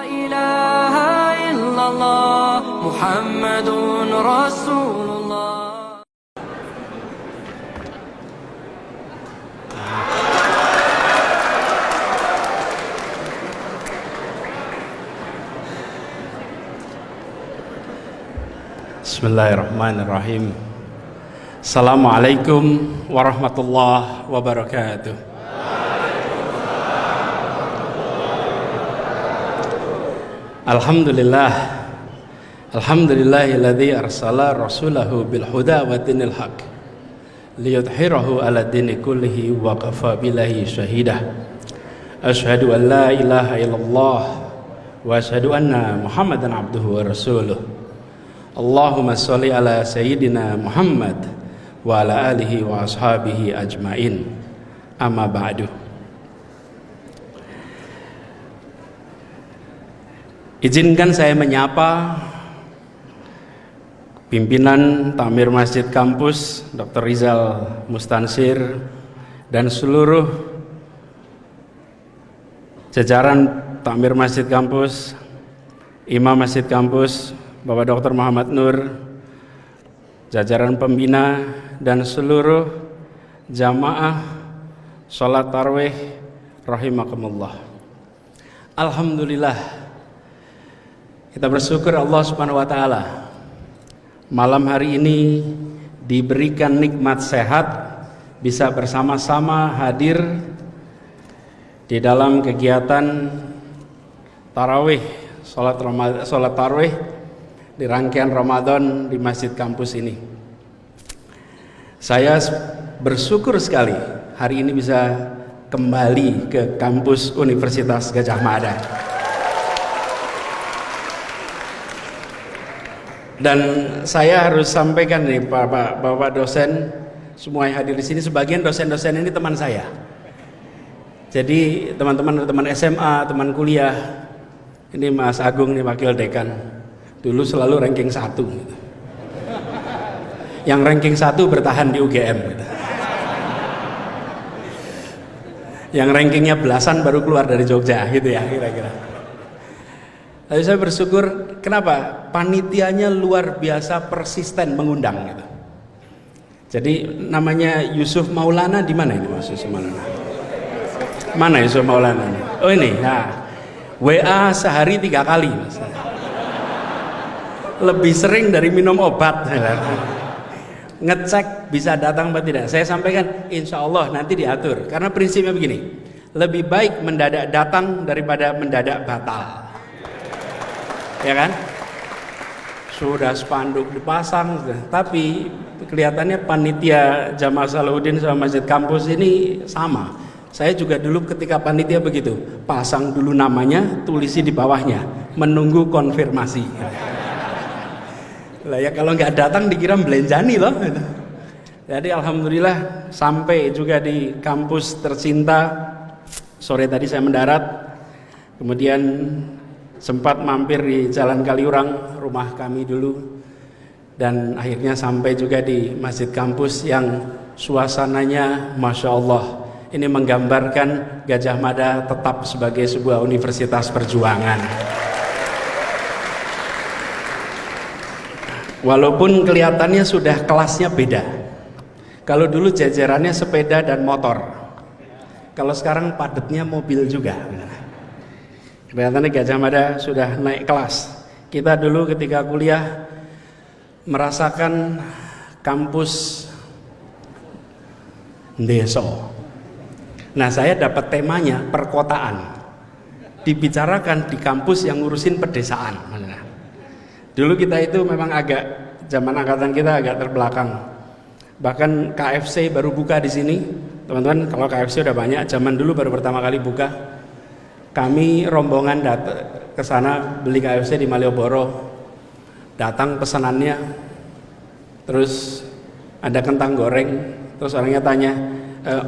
ilaha illallah Muhammadun Rasulullah. Bismillahirrahmanirrahim. Assalamualaikum warahmatullahi wabarakatuh. Alhamdulillah. Alhamdulillahilladzi arsala rasulahu bil huda wa dinil haq liyudhhirahu ala dini kullihi wa kafa billahi syahida. Asyhadu an la ilaha illallah wa asyhadu anna Muhammadan abduhu wa rasuluh. Allahumma sholli ala sayyidina Muhammad wa ala alihi wa ashabihi ajmain. Amma ba'du. Izinkan saya menyapa pimpinan Takmir Masjid Kampus Dr. Rizal Mustansir dan seluruh jajaran Takmir Masjid Kampus, Imam Masjid Kampus Bapak Dr. Muhammad Nur, jajaran pembina dan seluruh jamaah sholat tarawih rahimakumullah. Alhamdulillah, kita bersyukur Allah Subhanahu wa taala malam hari ini diberikan nikmat sehat bisa bersama-sama hadir di dalam kegiatan tarawih sholat tarawih di rangkaian Ramadan di Masjid Kampus ini. Saya bersyukur sekali hari ini bisa kembali ke kampus Universitas Gadjah Mada. Dan saya harus sampaikan nih Bapak dosen semua yang hadir di sini, sebagian dosen-dosen ini teman saya. Jadi teman-teman SMA, teman kuliah. Ini Mas Agung nih wakil dekan. Dulu selalu ranking 1 gitu. Yang ranking 1 bertahan di UGM gitu. Yang rankingnya belasan baru keluar dari Jogja gitu ya kira-kira. Lalu saya bersyukur, kenapa? Panitianya luar biasa persisten mengundang gitu. Jadi namanya Yusuf Maulana, di mana ini Mas Yusuf Maulana? Mana Yusuf Maulana ini? Oh ini, nah WA sehari 3 kali Mas. Lebih sering dari minum obat. Ngecek bisa datang atau tidak. Saya sampaikan insya Allah nanti diatur. Karena prinsipnya begini, lebih baik mendadak datang daripada mendadak batal. Ya kan? Sudah spanduk dipasang, tapi kelihatannya panitia Jamaah Salahuddin sama Masjid Kampus ini sama. Saya juga dulu ketika panitia begitu, pasang dulu namanya, tulisi di bawahnya, menunggu konfirmasi. Lah ya kalau nggak datang dikira belenjani loh. Jadi alhamdulillah sampai juga di kampus tercinta. Sore tadi saya mendarat, kemudian sempat mampir di Jalan Kaliurang, rumah kami dulu, dan akhirnya sampai juga di Masjid Kampus yang suasananya Masya Allah. Ini menggambarkan Gadjah Mada tetap sebagai sebuah universitas perjuangan. Walaupun kelihatannya sudah kelasnya beda. Kalau dulu jajarannya sepeda dan motor, kalau sekarang padatnya mobil juga. Kelihatannya Gadjah Mada sudah naik kelas. Kita dulu ketika kuliah merasakan kampus deso. Nah saya dapat temanya perkotaan, dibicarakan di kampus yang ngurusin pedesaan. Dulu kita itu memang agak, zaman angkatan kita agak terbelakang. Bahkan KFC baru buka di sini, teman-teman. Kalau KFC udah banyak, zaman dulu baru pertama kali buka. Kami rombongan datang ke sana beli KFC di Malioboro. Datang pesanannya, terus ada kentang goreng. Terus orangnya tanya,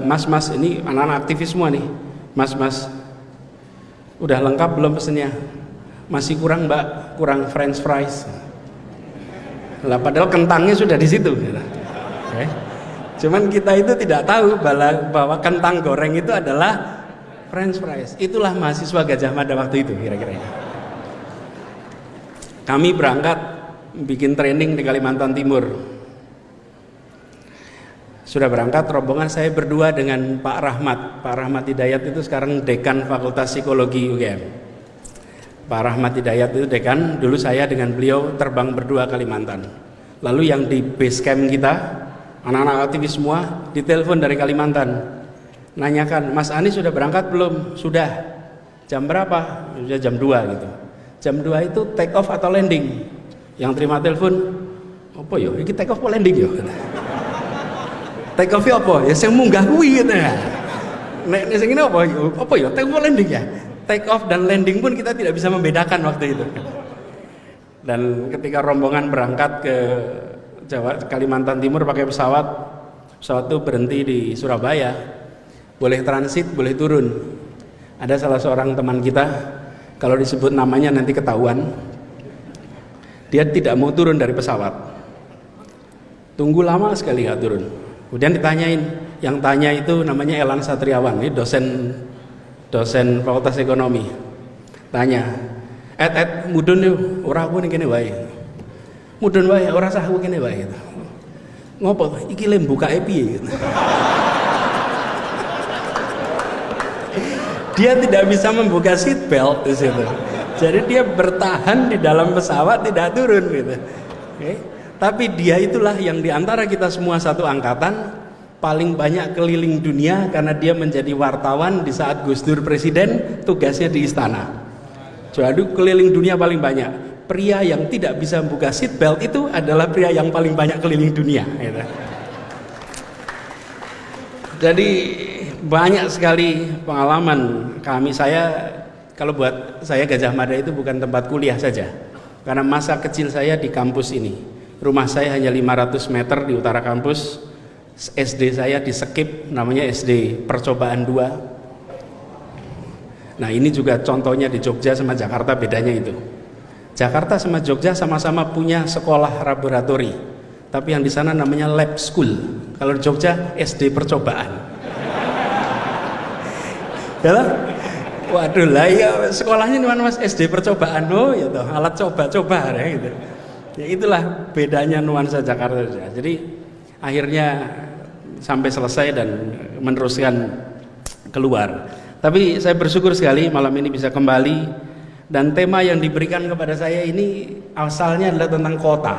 Mas, ini anak-anak aktivis semua nih. Mas, udah lengkap belum pesennya? Masih kurang Mbak, kurang French fries. Lah padahal kentangnya sudah di situ. Okay. Cuman kita itu tidak tahu bahwa kentang goreng itu adalah French fries. Itulah mahasiswa Gadjah Mada waktu itu kira-kira. kami berangkat bikin training di Kalimantan Timur. Sudah berangkat rombongan, saya berdua dengan Pak Rahmat. Pak Rahmat Hidayat itu sekarang dekan Fakultas Psikologi UGM. Pak Rahmat Hidayat itu dekan, dulu saya dengan beliau terbang berdua Kalimantan. Lalu yang di base camp kita, anak-anak aktivis semua ditelepon dari Kalimantan. Nanyakan, Mas Anies sudah berangkat belum? Sudah. Jam berapa? Sudah jam 2 gitu. Jam 2 itu take off atau landing? Yang terima telepon, apa yo? Ini take off atau landing yo? Take off apa? Ya saya munggah kuwi gitu ya. Nek sing ngene apa? Apa ya? Take off atau landing ya? Take off dan landing pun kita tidak bisa membedakan waktu itu. Dan ketika rombongan berangkat ke Kalimantan Timur pakai pesawat itu berhenti di Surabaya, boleh transit, boleh turun. Ada salah seorang teman kita, kalau disebut namanya nanti ketahuan, dia tidak mau turun dari pesawat, tunggu lama sekali nggak turun. Kemudian ditanyain, yang tanya itu namanya Elan Satriawan, ini dosen Fakultas Ekonomi. Tanya, mudun yuk, ora aku ning kene wae. Mudun wae, ora sah aku kene wae. Ngopo? Iki lem bukake piye? Dia tidak bisa membuka seat belt di situ. Jadi dia bertahan di dalam pesawat, tidak turun gitu. Okay. Tapi dia itulah yang diantara kita semua satu angkatan paling banyak keliling dunia karena dia menjadi wartawan di saat Gus Dur presiden, tugasnya di istana. Jadi keliling dunia paling banyak. Pria yang tidak bisa membuka seat belt itu adalah pria yang paling banyak keliling dunia. Gitu. Jadi banyak sekali pengalaman kami. Kalau buat saya Gajah Mada itu bukan tempat kuliah saja, karena masa kecil saya di kampus ini. Rumah saya hanya 500 meter di utara kampus. SD saya di Sekip, namanya SD Percobaan 2. Nah ini juga contohnya di Jogja sama Jakarta, bedanya itu. Jakarta sama Jogja sama-sama punya sekolah laboratori, tapi yang di sana namanya lab school. Kalau di Jogja SD Percobaan. Yalah, waduh lah ya, sekolahnya di mana Mas? SD Percobaan. Oh ya toh, alat coba-coba ya gitu. Ya itulah bedanya nuansa Jakarta. Jadi akhirnya sampai selesai dan meneruskan keluar. Tapi saya bersyukur sekali malam ini bisa kembali, dan tema yang diberikan kepada saya ini asalnya adalah tentang kota.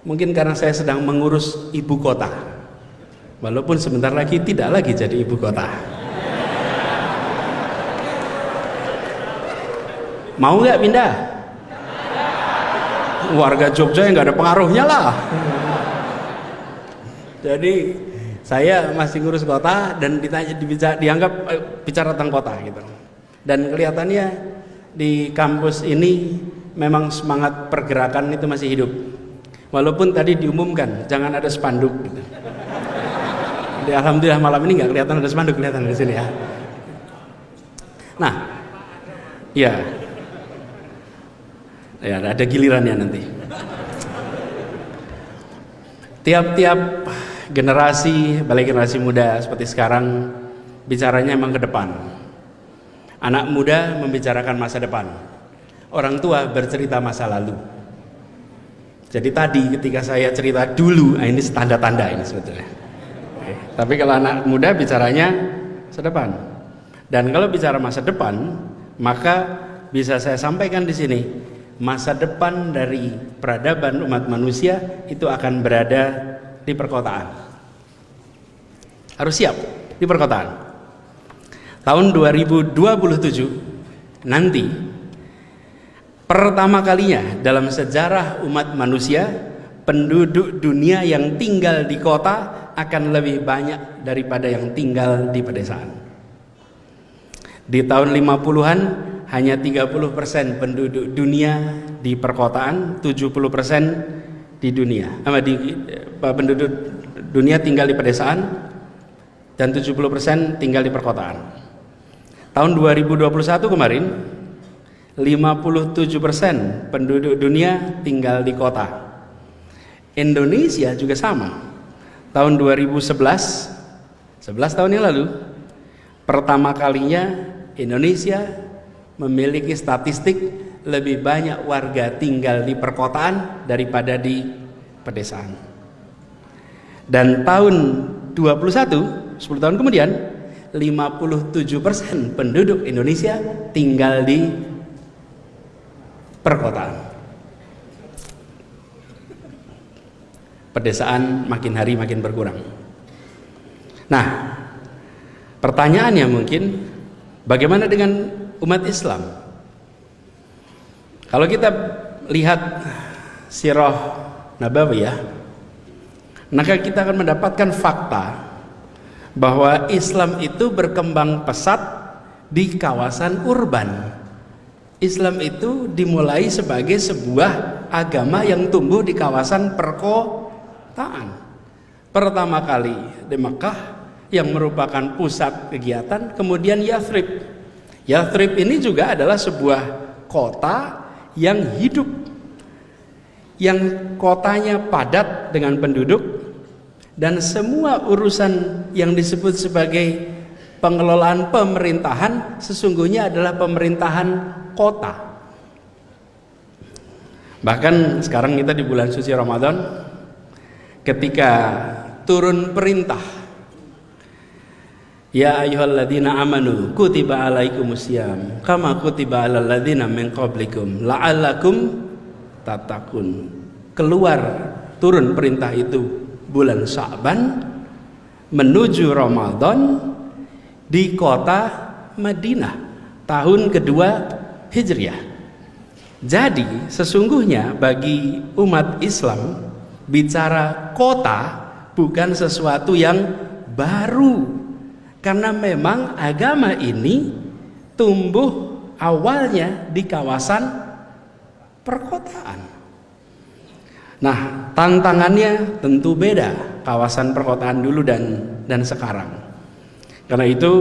Mungkin karena saya sedang mengurus ibu kota, walaupun sebentar lagi tidak lagi jadi ibu kota. Mau nggak pindah? Warga Jogja yang nggak ada pengaruhnya lah. Jadi saya masih ngurus kota dan dianggap bicara tentang kota gitu. Dan kelihatannya di kampus ini memang semangat pergerakan itu masih hidup. Walaupun tadi diumumkan jangan ada spanduk gitu. Jadi alhamdulillah malam ini nggak kelihatan ada spanduk, kelihatan di sini ya. Nah, ya. Ya, ada gilirannya nanti. Tiap-tiap generasi, balik generasi muda seperti sekarang, bicaranya emang ke depan. Anak muda membicarakan masa depan. Orang tua bercerita masa lalu. Jadi tadi ketika saya cerita dulu, ini tanda-tanda ini sebetulnya. Oke. Tapi kalau anak muda bicaranya masa depan. Dan kalau bicara masa depan, maka bisa saya sampaikan di sini. Masa depan dari peradaban umat manusia itu akan berada di perkotaan. Harus siap di perkotaan. Tahun 2027 nanti pertama kalinya dalam sejarah umat manusia, penduduk dunia yang tinggal di kota akan lebih banyak daripada yang tinggal di pedesaan. Di tahun 50-an hanya 30% penduduk dunia di perkotaan, 70% di dunia. Penduduk dunia tinggal di pedesaan dan 70% tinggal di perkotaan. Tahun 2021 kemarin 57% penduduk dunia tinggal di kota. Indonesia juga sama. Tahun 2011, 11 tahun yang lalu, pertama kalinya Indonesia memiliki statistik lebih banyak warga tinggal di perkotaan daripada di pedesaan. Dan tahun 21, 10 tahun kemudian, 57% penduduk Indonesia tinggal di perkotaan. Pedesaan makin hari makin berkurang. Nah, pertanyaannya mungkin, bagaimana dengan umat Islam? Kalau kita lihat sirah Nabawiyah, maka kita akan mendapatkan fakta bahwa Islam itu berkembang pesat di kawasan urban. Islam itu dimulai sebagai sebuah agama yang tumbuh di kawasan perkotaan. Pertama kali di Mekah yang merupakan pusat kegiatan, kemudian Yathrib. Yathrib ini juga adalah sebuah kota yang hidup, yang kotanya padat dengan penduduk, dan semua urusan yang disebut sebagai pengelolaan pemerintahan sesungguhnya adalah pemerintahan kota. Bahkan sekarang kita di bulan suci Ramadan, ketika turun perintah, ya ayyuhalladzina amanu kutiba alaikumusiyam kama kutiba alal ladzina min qablikum la'allakum tattaqun. Keluar turun perintah itu bulan Sya'ban menuju Ramadan di kota Madinah tahun kedua Hijriah. Jadi sesungguhnya bagi umat Islam bicara kota bukan sesuatu yang baru, karena memang agama ini tumbuh awalnya di kawasan perkotaan. Nah, tantangannya tentu beda kawasan perkotaan dulu dan sekarang. Karena itu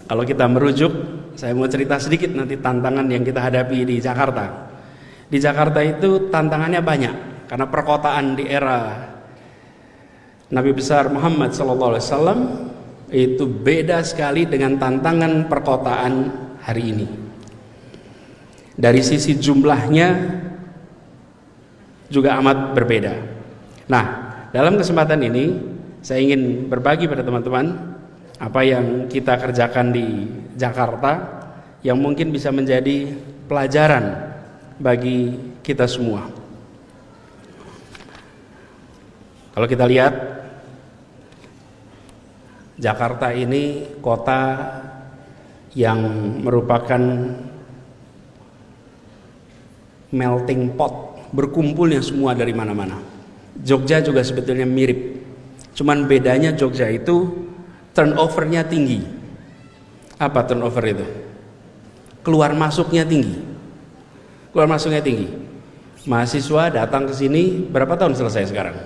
kalau kita merujuk, saya mau cerita sedikit nanti tantangan yang kita hadapi di Jakarta. Di Jakarta itu tantangannya banyak karena perkotaan di era Nabi besar Muhammad SAW itu beda sekali dengan tantangan perkotaan hari ini. Dari sisi jumlahnya juga amat berbeda. Nah, dalam kesempatan ini saya ingin berbagi pada teman-teman apa yang kita kerjakan di Jakarta yang mungkin bisa menjadi pelajaran bagi kita semua. Kalau kita lihat, Jakarta ini kota yang merupakan melting pot, berkumpulnya semua dari mana-mana. Jogja juga sebetulnya mirip, cuman bedanya Jogja itu turnovernya tinggi. Apa turnover itu? Keluar masuknya tinggi. Keluar masuknya tinggi. Mahasiswa datang ke sini berapa tahun selesai sekarang?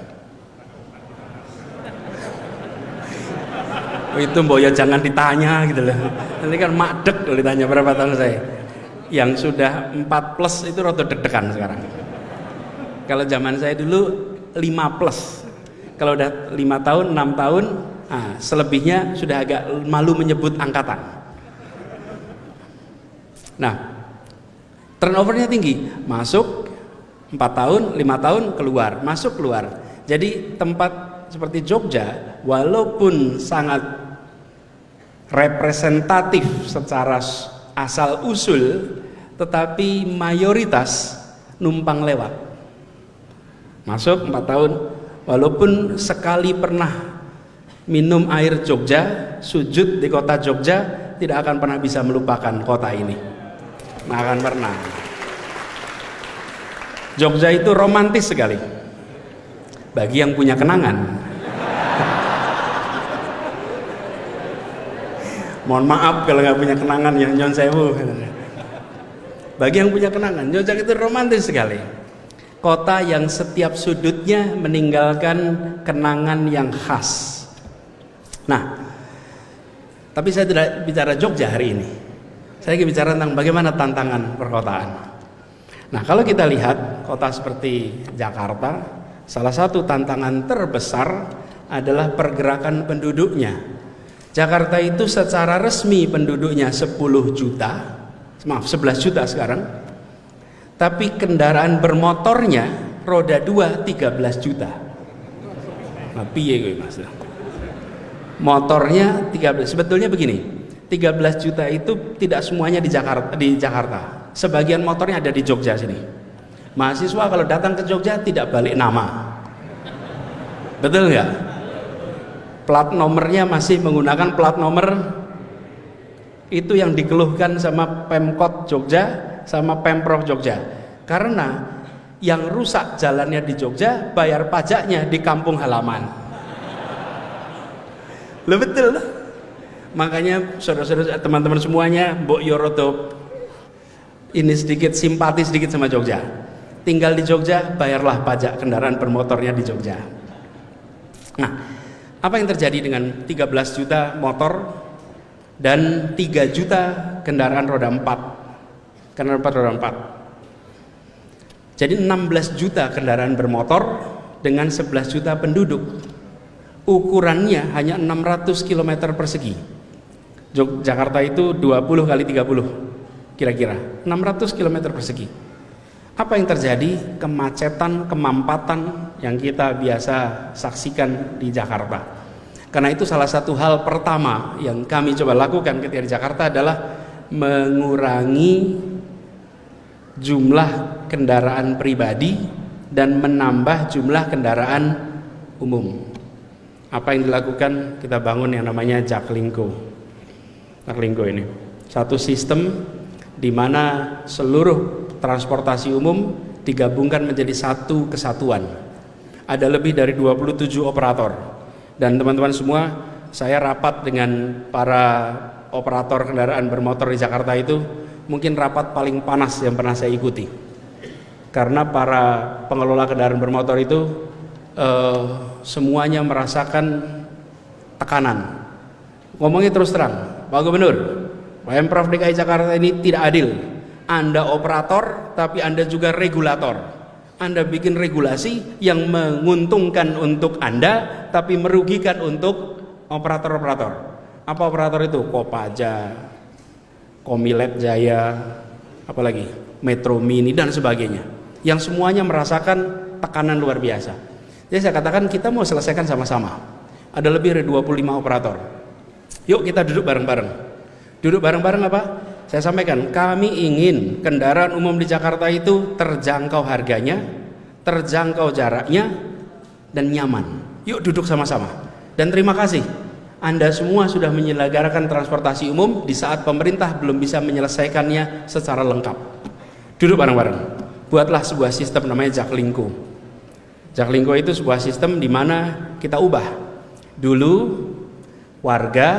Itu mbok ya jangan ditanya gitu loh. Nanti kan makdek kalau ditanya berapa tahun saya. Yang sudah 4+ itu rada deg-degan sekarang. Kalau zaman saya dulu 5+. Kalau udah 5 tahun, 6 tahun, selebihnya sudah agak malu menyebut angkatan. Nah, turnovernya tinggi. Masuk 4 tahun, 5 tahun keluar, masuk keluar. Jadi tempat seperti Jogja walaupun sangat representatif secara asal usul, tetapi mayoritas numpang lewat. Masuk 4 tahun, walaupun sekali pernah minum air Jogja, sujud di kota Jogja, tidak akan pernah bisa melupakan kota ini. Nggak akan pernah. Jogja itu romantis sekali bagi yang punya kenangan. Mohon maaf kalau nggak punya kenangan yang nyon sewu. Bagi yang punya kenangan, Jogja itu romantis sekali. Kota yang setiap sudutnya meninggalkan kenangan yang khas. Nah, tapi saya tidak bicara Jogja hari ini. Saya ingin bicara tentang bagaimana tantangan perkotaan. Nah, kalau kita lihat kota seperti Jakarta, salah satu tantangan terbesar adalah pergerakan penduduknya. Jakarta itu secara resmi penduduknya 11 juta sekarang. Tapi kendaraan bermotornya roda 2 13 juta. Nah, piye kowe Mas? Motornya 13. Sebetulnya begini, 13 juta itu tidak semuanya di Jakarta. Sebagian motornya ada di Jogja sini. Mahasiswa kalau datang ke Jogja tidak balik nama. Betul nggak? Plat nomornya masih menggunakan plat nomor itu yang dikeluhkan sama Pemkot Jogja sama Pemprov Jogja. Karena yang rusak jalannya di Jogja, bayar pajaknya di kampung halaman. Loh betul loh. Makanya saudara-saudara teman-teman semuanya, Mbok Yoroto ini sedikit simpati sedikit sama Jogja. Tinggal di Jogja, bayarlah pajak kendaraan bermotornya di Jogja. Nah, apa yang terjadi dengan 13 juta motor dan 3 juta kendaraan roda 4? Kendaraan roda 4. Jadi 16 juta kendaraan bermotor dengan 11 juta penduduk. Ukurannya hanya 600 km persegi. Jakarta itu 20 kali 30 kira-kira 600 km persegi. Apa yang terjadi? Kemacetan, kemampatan yang kita biasa saksikan di Jakarta. Karena itu salah satu hal pertama yang kami coba lakukan ketika di Jakarta adalah mengurangi jumlah kendaraan pribadi dan menambah jumlah kendaraan umum. Apa yang dilakukan? Kita bangun yang namanya Jaklingko. Jaklingko ini satu sistem di mana seluruh transportasi umum digabungkan menjadi satu kesatuan. Ada lebih dari 27 operator. Dan teman-teman semua, saya rapat dengan para operator kendaraan bermotor di Jakarta itu mungkin rapat paling panas yang pernah saya ikuti. Karena para pengelola kendaraan bermotor itu semuanya merasakan tekanan. Ngomongnya terus terang, Pak Gubernur, Pemprov DKI Jakarta ini tidak adil. Anda operator, tapi Anda juga regulator. Anda bikin regulasi yang menguntungkan untuk Anda, tapi merugikan untuk operator-operator. Apa operator itu? Kopaja, Komilet Jaya, apalagi Metro Mini dan sebagainya. Yang semuanya merasakan tekanan luar biasa. Jadi saya katakan kita mau selesaikan sama-sama. Ada lebih dari 25 operator. Yuk kita duduk bareng-bareng. Duduk bareng-bareng apa? Saya sampaikan, kami ingin kendaraan umum di Jakarta itu terjangkau harganya, terjangkau jaraknya, dan nyaman. Yuk duduk sama-sama. Dan terima kasih, Anda semua sudah menyelenggarakan transportasi umum di saat pemerintah belum bisa menyelesaikannya secara lengkap. Duduk bareng-bareng. Buatlah sebuah sistem namanya Jaklingko. Jaklingko itu sebuah sistem di mana kita ubah. Dulu warga,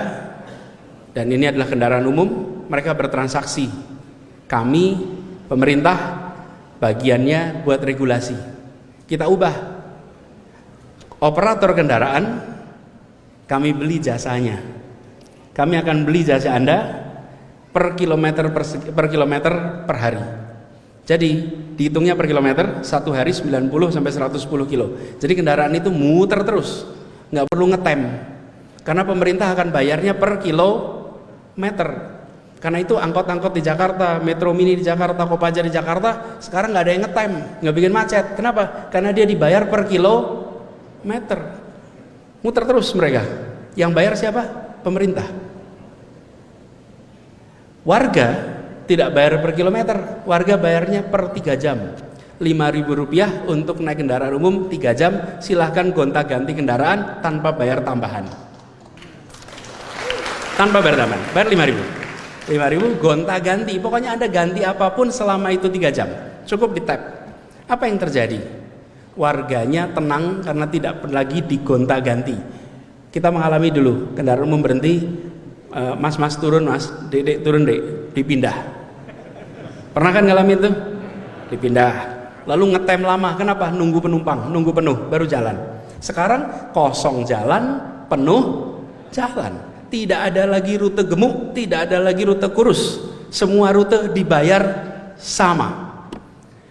dan ini adalah kendaraan umum, mereka bertransaksi. Kami, pemerintah, bagiannya buat regulasi. Kita ubah. Operator kendaraan, kami beli jasanya. Kami akan beli jasa Anda per kilometer per hari. Jadi dihitungnya per kilometer, satu hari 90 sampai 110 kilo. Jadi kendaraan itu muter terus, nggak perlu ngetem. Karena pemerintah akan bayarnya per kilometer. Karena itu angkot-angkot di Jakarta, Metro Mini di Jakarta, Kopaja di Jakarta sekarang nggak ada yang ngetem, nggak bikin macet. Kenapa? Karena dia dibayar per kilometer, muter terus mereka. Yang bayar siapa? Pemerintah. Warga tidak bayar per kilometer, warga bayarnya per 3 jam. Rp5.000 untuk naik kendaraan umum 3 jam. Silahkan gonta-ganti kendaraan tanpa bayar tambahan. Tanpa bayar tambahan, bayar 5.000 gonta-ganti. Pokoknya Anda ganti apapun selama itu 3 jam. Cukup di tap. Apa yang terjadi? Warganya tenang karena tidak lagi digonta-ganti. Kita mengalami dulu, kendaraan umum berhenti, mas turun mas, dek turun dek, dipindah. Pernah kan ngalamin itu? Dipindah. Lalu ngetem lama, kenapa? Nunggu penumpang, nunggu penuh baru jalan. Sekarang kosong jalan, penuh jalan. Tidak ada lagi rute gemuk, tidak ada lagi rute kurus. Semua rute dibayar sama.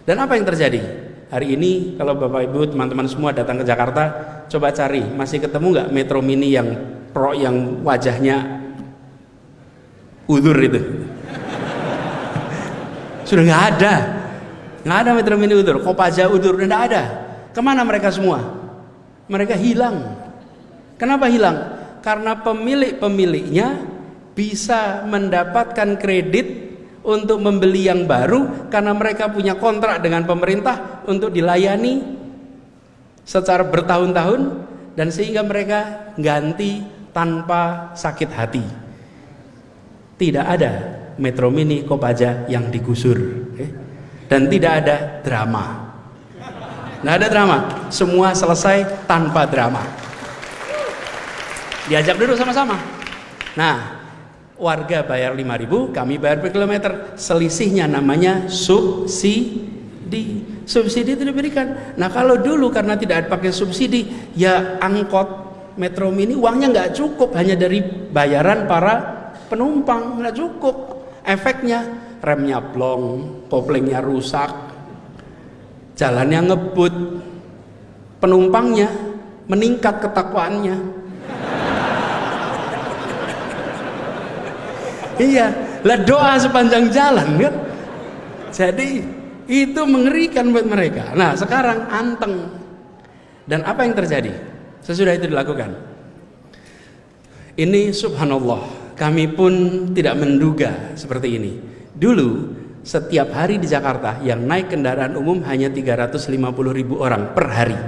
Dan apa yang terjadi? Hari ini kalau Bapak Ibu, teman-teman semua datang ke Jakarta, coba cari, masih ketemu nggak Metro Mini yang pro, yang wajahnya udur itu? Sudah nggak ada. Nggak ada Metro Mini Udur, Kopaja Udur, nggak ada. Kemana mereka semua? Mereka hilang. Kenapa hilang? Karena pemilik-pemiliknya bisa mendapatkan kredit untuk membeli yang baru karena mereka punya kontrak dengan pemerintah untuk dilayani secara bertahun-tahun, dan sehingga mereka ganti tanpa sakit hati. Tidak ada Metro Mini Kopaja yang digusur, dan tidak ada drama. Nggak ada drama, semua selesai tanpa drama. Diajak duduk sama-sama. Nah, warga bayar 5.000, kami bayar per kilometer. Selisihnya namanya subsidi. Subsidi itu diberikan. Nah, kalau dulu karena tidak pakai subsidi, ya angkot Metro Mini uangnya nggak cukup, hanya dari bayaran para penumpang, nggak cukup. Efeknya remnya blong, koplingnya rusak, jalannya ngebut, penumpangnya meningkat ketakwaannya. Iya, lah doa sepanjang jalan kan. Jadi itu mengerikan buat mereka. Nah, sekarang anteng. Dan apa yang terjadi sesudah itu dilakukan? Ini subhanallah, kami pun tidak menduga seperti ini. Dulu setiap hari di Jakarta yang naik kendaraan umum hanya 350.000 orang per hari.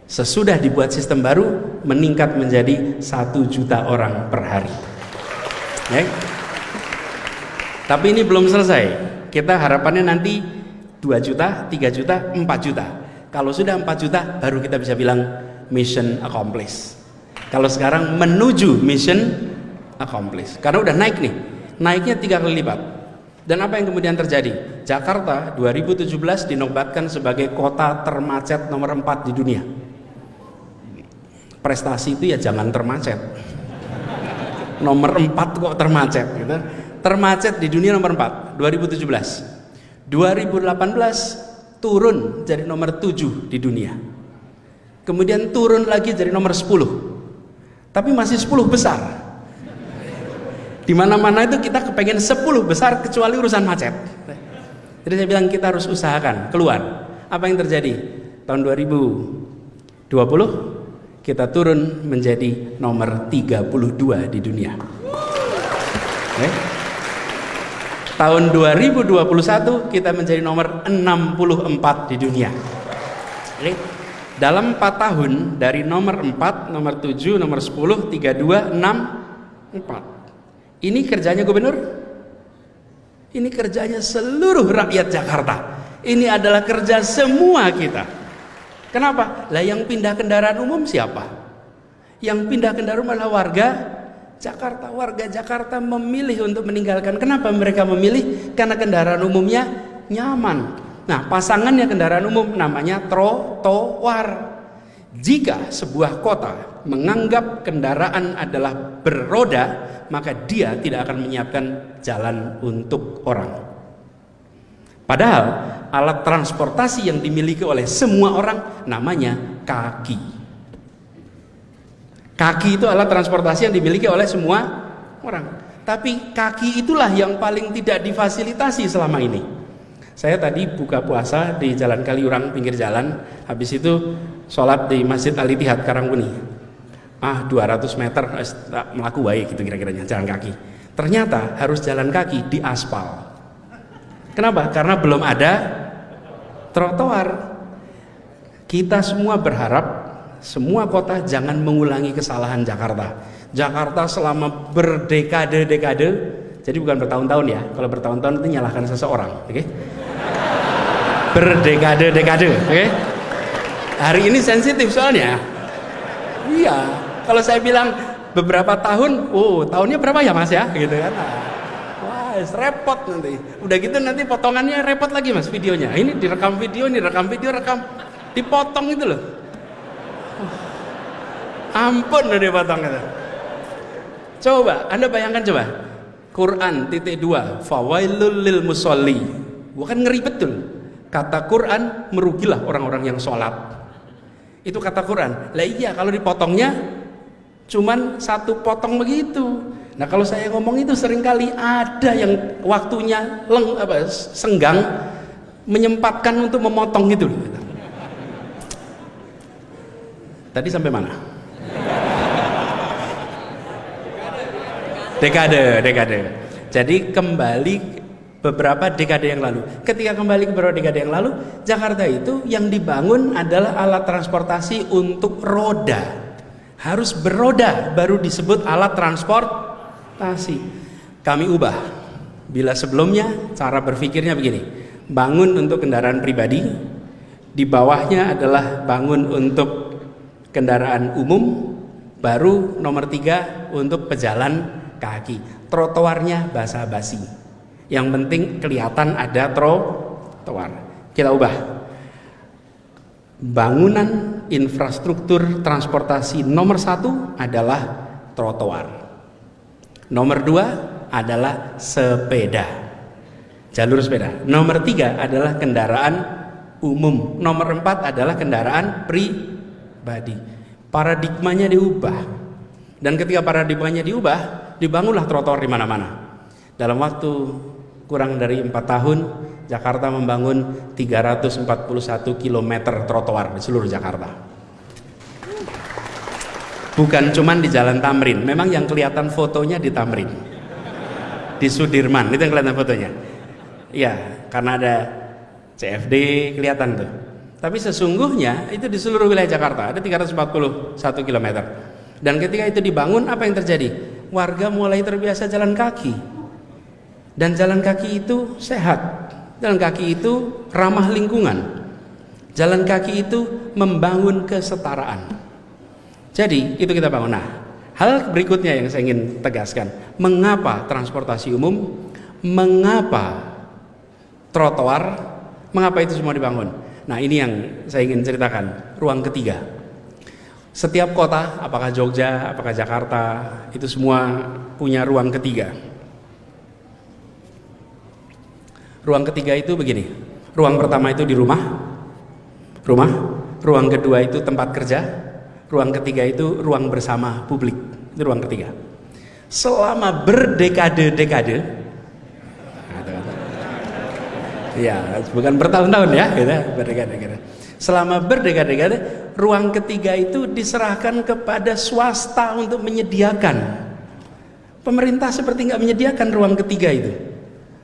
Sesudah dibuat sistem baru meningkat menjadi 1 juta orang per hari. Tapi ini belum selesai. Kita harapannya nanti 2 juta, 3 juta, 4 juta. Kalau sudah 4 juta baru kita bisa bilang mission accomplished. Kalau sekarang menuju mission accomplished, karena udah naik nih, naiknya 3 kali lipat. Dan apa yang kemudian terjadi? Jakarta 2017 dinobatkan sebagai kota termacet nomor 4 di dunia. Prestasi itu ya jangan termacet. Nomor 4 kok termacet gitu. Termacet di dunia nomor 4 2017. 2018 turun jadi nomor 7 di dunia. Kemudian turun lagi jadi nomor 10. Tapi masih 10 besar. Di mana-mana itu kita kepengen 10 besar kecuali urusan macet. Jadi saya bilang kita harus usahakan keluar. Apa yang terjadi? Tahun 2020 kita turun menjadi nomor 32 di dunia. Tahun 2021 kita menjadi nomor 64 di dunia. Dalam 4 tahun dari nomor 4, nomor 7, nomor 10, 32, 6, 4. Ini kerjanya gubernur? Ini kerjanya seluruh rakyat Jakarta. Ini adalah kerja semua kita. Kenapa? Lah yang pindah kendaraan umum siapa? Yang pindah kendaraan umum adalah warga Jakarta. Warga Jakarta memilih untuk meninggalkan. Kenapa mereka memilih? Karena kendaraan umumnya nyaman. Nah, pasangannya kendaraan umum namanya trotoar. Jika sebuah kota menganggap kendaraan adalah beroda, maka dia tidak akan menyiapkan jalan untuk orang. Padahal alat transportasi yang dimiliki oleh semua orang namanya kaki. Kaki itu alat transportasi yang dimiliki oleh semua orang. Tapi kaki itulah yang paling tidak difasilitasi selama ini. Saya tadi buka puasa di Jalan Kaliurang pinggir jalan, habis itu sholat di Masjid Al-Ittihad Karangkuni. 200 meter melaku wae gitu kira-kiranya jalan kaki. Ternyata harus jalan kaki di aspal. Kenapa? Karena belum ada trotoar. Kita semua berharap semua kota jangan mengulangi kesalahan Jakarta. Jakarta selama berdekade-dekade, jadi bukan bertahun-tahun ya. Kalau bertahun-tahun itu nyalahkan seseorang, oke? Berdekade-dekade, oke? Hari ini sensitif soalnya. Iya, kalau saya bilang beberapa tahun, tahunnya berapa ya Mas ya? Gitu kan. Repot nanti. Udah gitu nanti potongannya repot lagi Mas videonya. Ini direkam video, rekam. Dipotong itu loh. Ampun udah dipotong gitu. Coba, Anda bayangkan coba. Quran .2 Fawailul lil musolli. Bukan ngeri betul. Kata Quran merugilah orang-orang yang sholat. Itu kata Quran. Lah iya kalau dipotongnya cuman 1 potong begitu. Nah kalau saya ngomong itu seringkali ada yang waktunya senggang, menyempatkan untuk memotong gitu loh. Tadi sampai mana? Dekade. Jadi kembali beberapa dekade yang lalu. Ketika kembali ke beberapa dekade yang lalu, Jakarta itu yang dibangun adalah alat transportasi untuk roda. Harus beroda baru disebut alat transportasi. Kami ubah. Bila sebelumnya cara berpikirnya begini, bangun untuk kendaraan pribadi, di bawahnya adalah bangun untuk kendaraan umum, baru nomor 3 untuk pejalan kaki. Trotoarnya basa-basi. Yang penting kelihatan ada trotoar. Kita ubah. Bangunan infrastruktur transportasi nomor 1 adalah trotoar. Nomor 2 adalah sepeda, jalur sepeda. Nomor 3 adalah kendaraan umum. Nomor 4 adalah kendaraan pribadi. Paradigmanya diubah. Dan ketika paradigmanya diubah, dibangunlah trotoar di mana-mana. Dalam waktu kurang dari 4 tahun, Jakarta membangun 341 km trotoar di seluruh Jakarta. Bukan cuman di Jalan Tamrin, memang yang kelihatan fotonya di Tamrin, di Sudirman, itu yang kelihatan fotonya. Iya, karena ada CFD kelihatan tuh. Tapi sesungguhnya itu di seluruh wilayah Jakarta ada 341 km. Dan ketika itu dibangun, apa yang terjadi? Warga mulai terbiasa jalan kaki. Dan jalan kaki itu sehat. Jalan kaki itu ramah lingkungan. Jalan kaki itu membangun kesetaraan. Jadi itu kita bangun. Nah, hal berikutnya yang saya ingin tegaskan, mengapa transportasi umum, mengapa trotoar, mengapa itu semua dibangun? Nah, ini yang saya ingin ceritakan, ruang ketiga. Setiap kota, apakah Jogja, apakah Jakarta, itu semua punya ruang ketiga. Ruang ketiga itu begini, ruang pertama itu di rumah, ruang kedua itu tempat kerja, ruang ketiga itu ruang bersama publik, itu ruang ketiga. Selama berdekade-dekade, ya bukan bertahun-tahun ya, gitu, berdekade-dekade. Selama berdekade-dekade, ruang ketiga itu diserahkan kepada swasta untuk menyediakan. Pemerintah seperti nggak menyediakan ruang ketiga itu.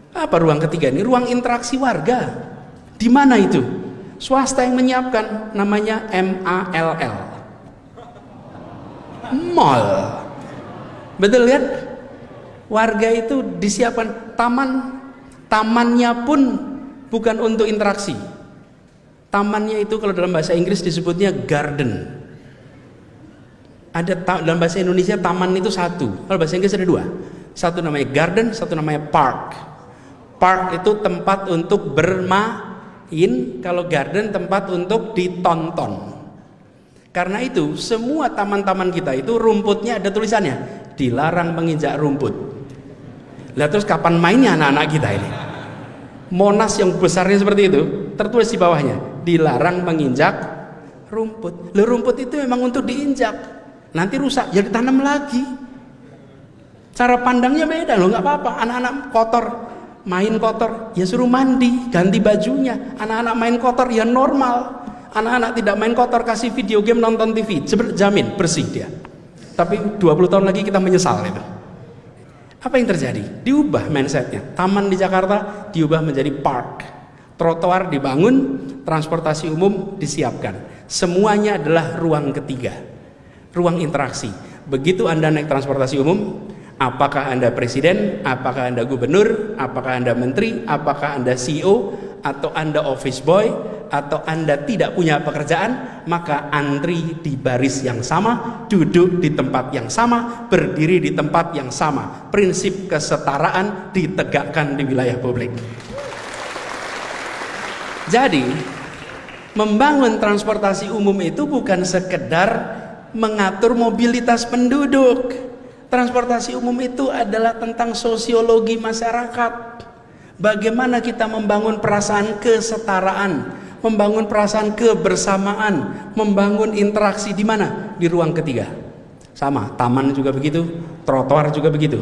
Apa ruang ketiga ini? Ruang interaksi warga. Di mana itu? Swasta yang menyiapkan, namanya MALL. Mall. Betul kan? Warga itu disiapkan tamannya pun bukan untuk interaksi. Tamannya itu kalau dalam bahasa Inggris disebutnya garden. Ada dalam bahasa Indonesia taman itu satu. Kalau bahasa Inggris ada 2. Satu namanya garden, satu namanya park. Park itu tempat untuk bermain, kalau garden tempat untuk ditonton. Karena itu semua taman-taman kita itu rumputnya ada tulisannya, dilarang menginjak rumput. Lihat terus kapan mainnya anak-anak kita ini? Monas yang besarnya seperti itu, tertulis di bawahnya, dilarang menginjak rumput. Loh, rumput itu memang untuk diinjak, nanti rusak, ya ditanam lagi. Cara pandangnya beda loh, nggak apa-apa. Anak-anak kotor, main kotor, ya suruh mandi, ganti bajunya. Anak-anak main kotor, ya normal. Anak-anak tidak main kotor, kasih video game, nonton TV, jamin bersih dia. Tapi 20 tahun lagi kita menyesal itu. Apa yang terjadi? Diubah mindsetnya. Taman di Jakarta diubah menjadi park. Trotoar dibangun, transportasi umum disiapkan. Semuanya adalah ruang ketiga, ruang interaksi. Begitu Anda naik transportasi umum, apakah Anda presiden, apakah Anda gubernur, apakah Anda menteri, apakah Anda CEO, atau Anda office boy, atau Anda tidak punya pekerjaan, maka antri di baris yang sama, duduk di tempat yang sama, berdiri di tempat yang sama. Prinsip kesetaraan ditegakkan di wilayah publik. Jadi, membangun transportasi umum itu bukan sekedar mengatur mobilitas penduduk. Transportasi umum itu adalah tentang sosiologi masyarakat. Bagaimana kita membangun perasaan kesetaraan, membangun perasaan kebersamaan, membangun interaksi di mana? Di ruang ketiga. Sama, taman juga begitu, trotoar juga begitu.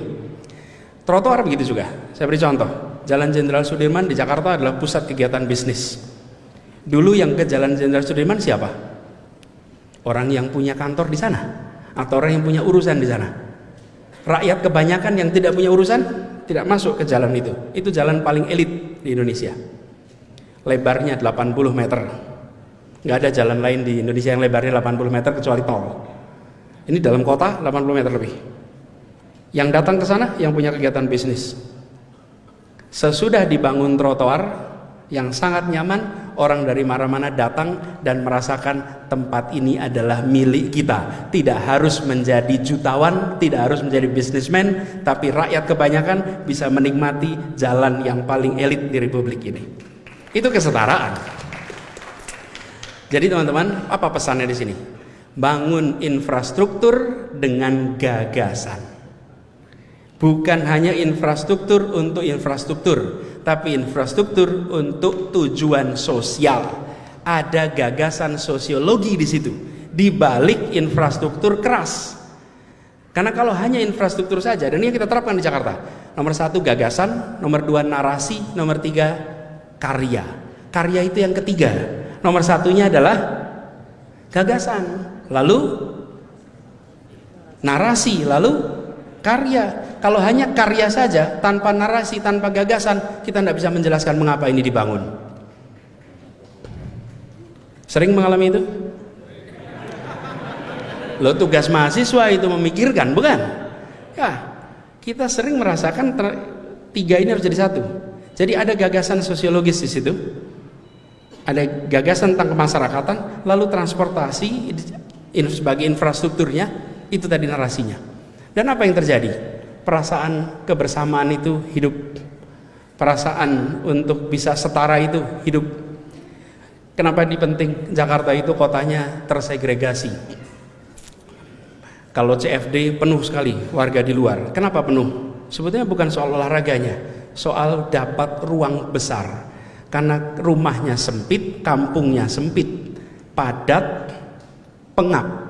Trotoar begitu juga. Saya beri contoh. Jalan Jenderal Sudirman di Jakarta adalah pusat kegiatan bisnis. Dulu yang ke Jalan Jenderal Sudirman siapa? Orang yang punya kantor di sana atau orang yang punya urusan di sana. Rakyat kebanyakan yang tidak punya urusan tidak masuk ke jalan itu. Itu jalan paling elit di Indonesia. Lebarnya 80 meter. Nggak ada jalan lain di Indonesia yang lebarnya 80 meter kecuali tol. Ini dalam kota 80 meter lebih. Yang datang ke sana yang punya kegiatan bisnis. Sesudah dibangun trotoar yang sangat nyaman, orang dari mana-mana datang dan merasakan tempat ini adalah milik kita. Tidak harus menjadi jutawan, tidak harus menjadi bisnismen, tapi rakyat kebanyakan bisa menikmati jalan yang paling elit di Republik ini. Itu kesetaraan. Jadi teman-teman, apa pesannya di sini? Bangun infrastruktur dengan gagasan. Bukan hanya infrastruktur untuk infrastruktur, tapi infrastruktur untuk tujuan sosial. Ada gagasan sosiologi di situ, di balik infrastruktur keras. Karena kalau hanya infrastruktur saja, dan ini kita terapkan di Jakarta. Nomor 1 gagasan, nomor 2 narasi, nomor 3 karya. Karya itu yang ketiga. Nomor 1-nya adalah gagasan, lalu narasi, lalu karya. Kalau hanya karya saja, tanpa narasi, tanpa gagasan, kita tidak bisa menjelaskan mengapa ini dibangun. Sering mengalami itu? Loh, tugas mahasiswa itu memikirkan, bukan? Ya, kita sering merasakan tiga ini harus jadi satu. Jadi ada gagasan sosiologis di situ, ada gagasan tentang kemasyarakatan, lalu transportasi sebagai infrastrukturnya, itu tadi narasinya. Dan apa yang terjadi? Perasaan kebersamaan itu hidup, perasaan untuk bisa setara itu hidup. Kenapa ini penting? Jakarta itu kotanya tersegregasi. Kalau CFD penuh sekali warga di luar. Kenapa penuh? Sebetulnya bukan soal olahraganya, soal dapat ruang besar. Karena rumahnya sempit, kampungnya sempit, padat, pengap.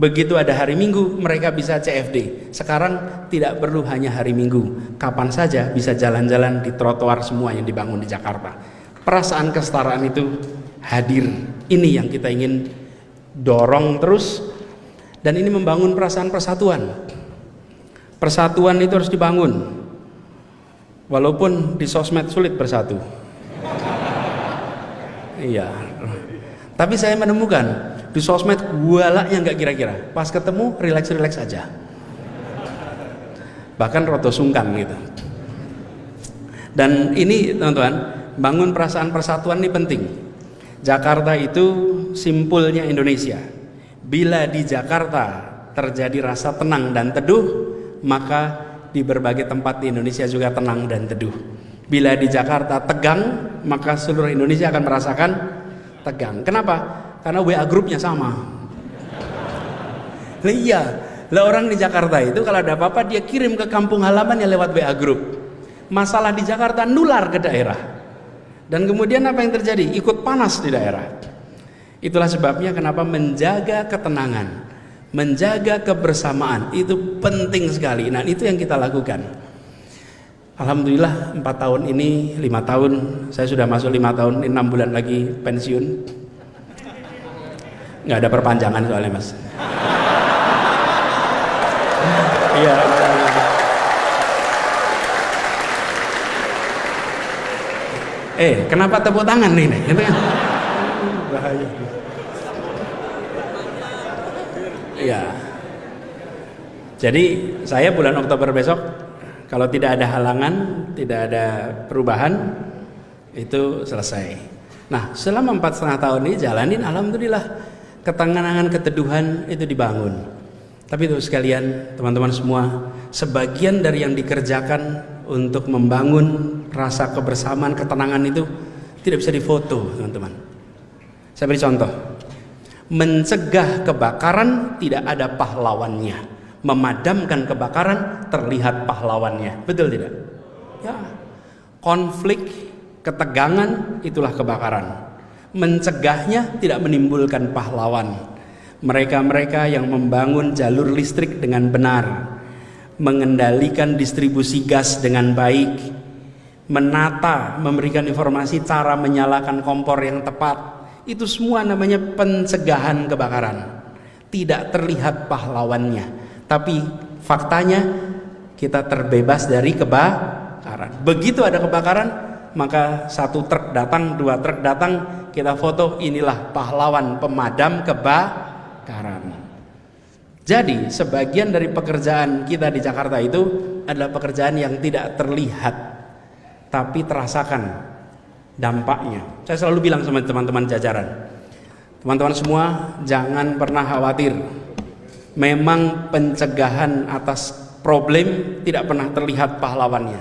Begitu ada hari Minggu, mereka bisa CFD. Sekarang tidak perlu hanya hari Minggu, kapan saja bisa jalan-jalan di trotoar semua yang dibangun di Jakarta. Perasaan kesetaraan itu hadir. Ini yang kita ingin dorong terus, dan ini membangun perasaan persatuan. Persatuan itu harus dibangun, walaupun di sosmed sulit bersatu. Iya, tapi saya menemukan di sosmed gualaknya nggak kira-kira, pas ketemu relax aja, bahkan roto sungkan gitu. Dan ini teman-teman, bangun perasaan persatuan ini penting. Jakarta itu simpulnya Indonesia. Bila di Jakarta terjadi rasa tenang dan teduh, maka di berbagai tempat di Indonesia juga tenang dan teduh. Bila di Jakarta tegang, maka seluruh Indonesia akan merasakan tegang. Kenapa? Karena WA grupnya sama. Iya, lah orang di Jakarta itu kalau ada apa-apa dia kirim ke kampung halamannya lewat WA grup. Masalah di Jakarta nular ke daerah. Dan kemudian apa yang terjadi? Ikut panas di daerah. Itulah sebabnya kenapa menjaga ketenangan, menjaga kebersamaan itu penting sekali. Nah, itu yang kita lakukan. Alhamdulillah 4 tahun ini, 5 tahun, saya sudah masuk 5 tahun, 6 bulan lagi pensiun. Nggak ada perpanjangan soalnya, Mas. Iya. Kenapa tepuk tangan nih? Itu kan bahaya. Iya. Jadi saya bulan Oktober besok, kalau tidak ada halangan, tidak ada perubahan, itu selesai. Nah, selama 4,5 tahun ini jalanin, alhamdulillah, ketenangan, keteduhan itu dibangun. Tapi itu sekalian, teman-teman semua, sebagian dari yang dikerjakan untuk membangun rasa kebersamaan, ketenangan itu tidak bisa difoto, teman-teman. Saya beri contoh. Mencegah kebakaran tidak ada pahlawannya. Memadamkan kebakaran terlihat pahlawannya. Betul tidak? Ya. Konflik, ketegangan, itulah kebakaran. Mencegahnya tidak menimbulkan pahlawan. Mereka-mereka yang membangun jalur listrik dengan benar, mengendalikan distribusi gas dengan baik, menata, memberikan informasi cara menyalakan kompor yang tepat. Itu semua namanya pencegahan kebakaran. Tidak terlihat pahlawannya, tapi faktanya kita terbebas dari kebakaran. Begitu ada kebakaran, maka 1 truk datang, 2 truk datang, kita foto, inilah pahlawan pemadam kebakaran. Jadi sebagian dari pekerjaan kita di Jakarta itu adalah pekerjaan yang tidak terlihat, tapi terasakan dampaknya. Saya selalu bilang sama teman-teman jajaran, teman-teman semua jangan pernah khawatir. Memang pencegahan atas problem tidak pernah terlihat pahlawannya,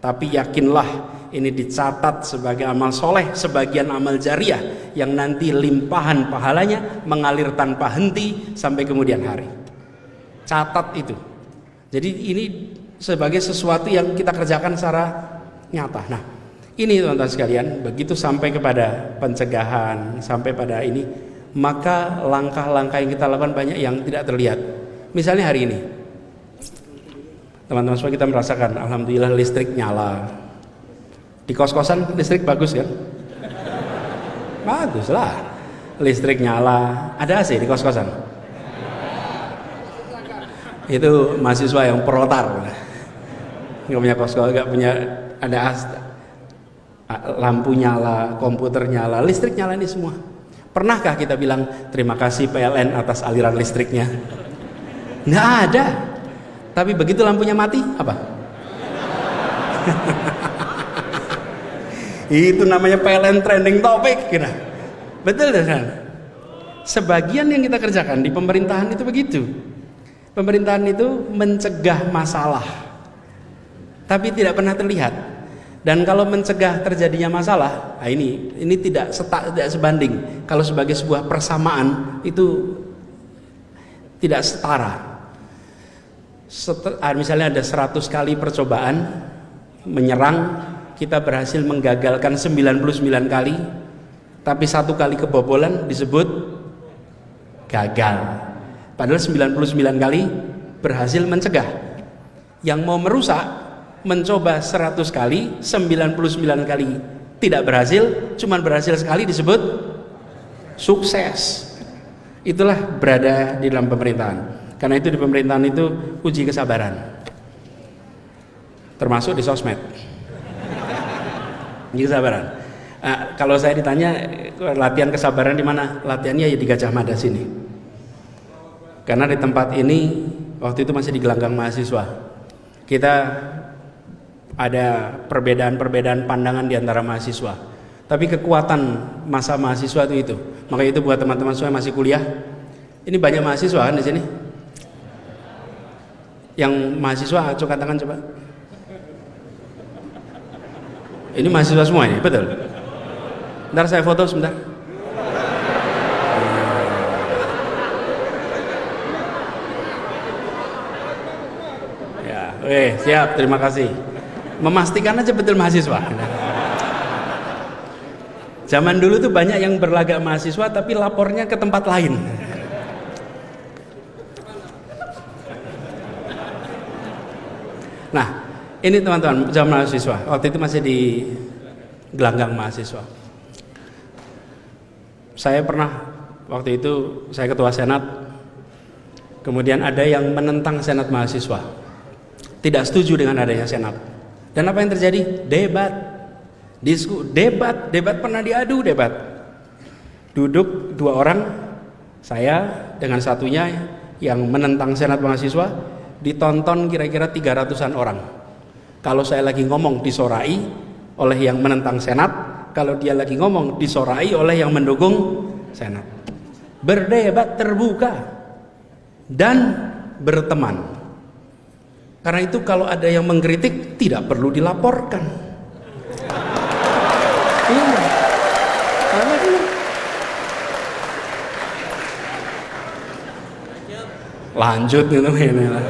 tapi yakinlah ini dicatat sebagai amal soleh, sebagian amal jariah yang nanti limpahan pahalanya mengalir tanpa henti sampai kemudian hari. Catat itu. Jadi ini sebagai sesuatu yang kita kerjakan secara nyata. Nah, ini teman-teman sekalian, begitu sampai kepada pencegahan, sampai pada ini, maka langkah-langkah yang kita lakukan banyak yang tidak terlihat. Misalnya hari ini, teman-teman semua kita merasakan, alhamdulillah listrik nyala. Di kos-kosan listrik bagus kan? Bagus lah, listrik nyala. Ada AC di kos-kosan? Itu mahasiswa yang proletar, nggak punya kos-kosan, nggak punya, ada lampu nyala, komputer nyala, listrik nyala, ini semua. Pernahkah kita bilang terima kasih PLN atas aliran listriknya? Nggak ada. Tapi begitu lampunya mati, apa? Itu namanya PLN trending topic, gitu. Betul kan? Sebagian yang kita kerjakan di pemerintahan itu begitu. Pemerintahan itu mencegah masalah, tapi tidak pernah terlihat. Dan kalau mencegah terjadinya masalah, nah ini tidak sebanding. Kalau sebagai sebuah persamaan itu tidak setara. Misalnya ada 100 kali percobaan menyerang, kita berhasil menggagalkan 99 kali, tapi 1 kali kebobolan disebut gagal. Padahal 99 kali berhasil mencegah. Yang mau merusak mencoba 100 kali, 99 kali tidak berhasil, cuman berhasil sekali disebut sukses. Itulah berada di dalam pemerintahan. Karena itu di pemerintahan itu uji kesabaran, termasuk di sosmed. Uji kesabaran. Kalau saya ditanya latihan kesabaran di mana? Latihannya ya di Gajah Mada sini. Karena di tempat ini waktu itu masih di gelanggang mahasiswa. Kita ada perbedaan-perbedaan pandangan di antara mahasiswa, tapi kekuatan masa mahasiswa itu. Maka itu buat teman-teman semua yang masih kuliah, ini banyak mahasiswa kan di sini. Yang mahasiswa, coba tangan coba. Ini mahasiswa semua ini, betul. Ntar saya foto sebentar. Ya, siap, terima kasih. Memastikan aja betul mahasiswa. Zaman dulu tuh banyak yang berlagak mahasiswa tapi lapornya ke tempat lain. Nah, ini teman-teman zaman mahasiswa. Waktu itu masih di gelanggang mahasiswa. Saya pernah waktu itu saya ketua senat. Kemudian ada yang menentang senat mahasiswa. Tidak setuju dengan adanya senat. Dan apa yang terjadi? Debat. Debat pernah diadu, debat. Duduk 2 orang, saya dengan satunya yang menentang senat mahasiswa, ditonton kira-kira 300-an orang. Kalau saya lagi ngomong disorai oleh yang menentang senat, kalau dia lagi ngomong disorai oleh yang mendukung senat. Berdebat terbuka dan berteman. Karena itu kalau ada yang mengkritik tidak perlu dilaporkan. Iya. Karena itu lanjut gitu ini lah.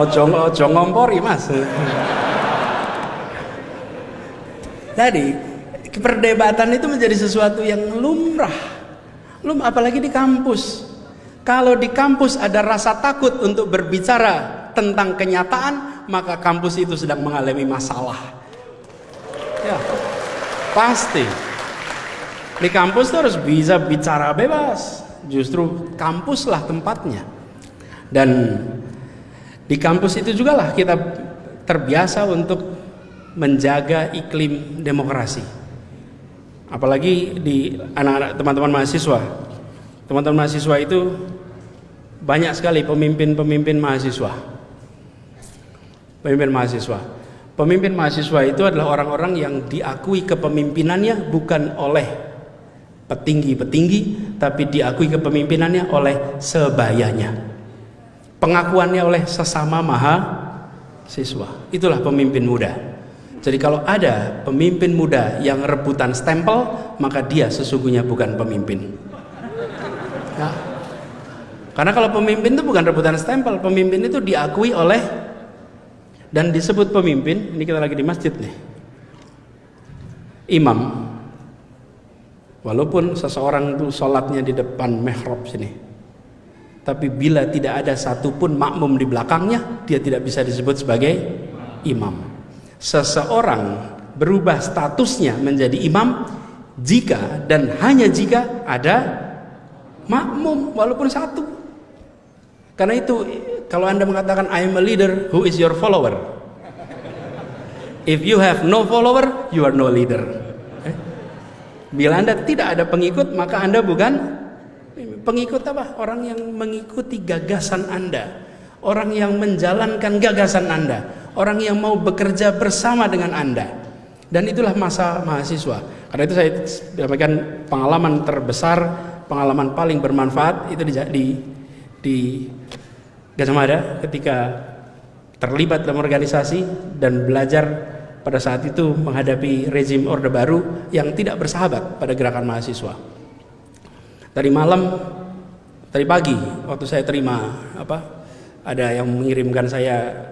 Ojo ngompori mas. Jadi perdebatan itu menjadi sesuatu yang lumrah. Apalagi di kampus. Kalau di kampus ada rasa takut untuk berbicara tentang kenyataan, maka kampus itu sedang mengalami masalah. Ya, pasti. Di kampus tuh harus bisa bicara bebas. Justru kampuslah tempatnya. Dan di kampus itu juga lah kita terbiasa untuk menjaga iklim demokrasi. Apalagi di anak-anak teman-teman mahasiswa. Teman-teman mahasiswa itu banyak sekali pemimpin-pemimpin mahasiswa. Pemimpin mahasiswa. Pemimpin mahasiswa itu adalah orang-orang yang diakui kepemimpinannya bukan oleh petinggi-petinggi, tapi diakui kepemimpinannya oleh sebayanya. Pengakuannya oleh sesama mahasiswa. Itulah pemimpin muda. Jadi kalau ada pemimpin muda yang rebutan stempel, maka dia sesungguhnya bukan pemimpin. Ya. Karena kalau pemimpin itu bukan rebutan stempel, pemimpin itu diakui oleh dan disebut pemimpin. Ini kita lagi di masjid nih. Imam. Walaupun seseorang itu sholatnya di depan mihrab sini, tapi bila tidak ada satupun makmum di belakangnya, dia tidak bisa disebut sebagai imam. Seseorang berubah statusnya menjadi imam jika dan hanya jika ada makmum walaupun satu. Karena itu kalau Anda mengatakan I am a leader, who is your follower? If you have no follower, you are no leader. Bila Anda tidak ada pengikut, maka Anda bukan pengikut apa? Orang yang mengikuti gagasan Anda, orang yang menjalankan gagasan Anda, orang yang mau bekerja bersama dengan Anda. Dan itulah masa mahasiswa. Karena itu saya sampaikan pengalaman terbesar, pengalaman paling bermanfaat itu di Gajah Mada ketika terlibat dalam organisasi dan belajar pada saat itu menghadapi rezim Orde Baru yang tidak bersahabat pada gerakan mahasiswa. Tadi pagi waktu saya terima ada yang mengirimkan saya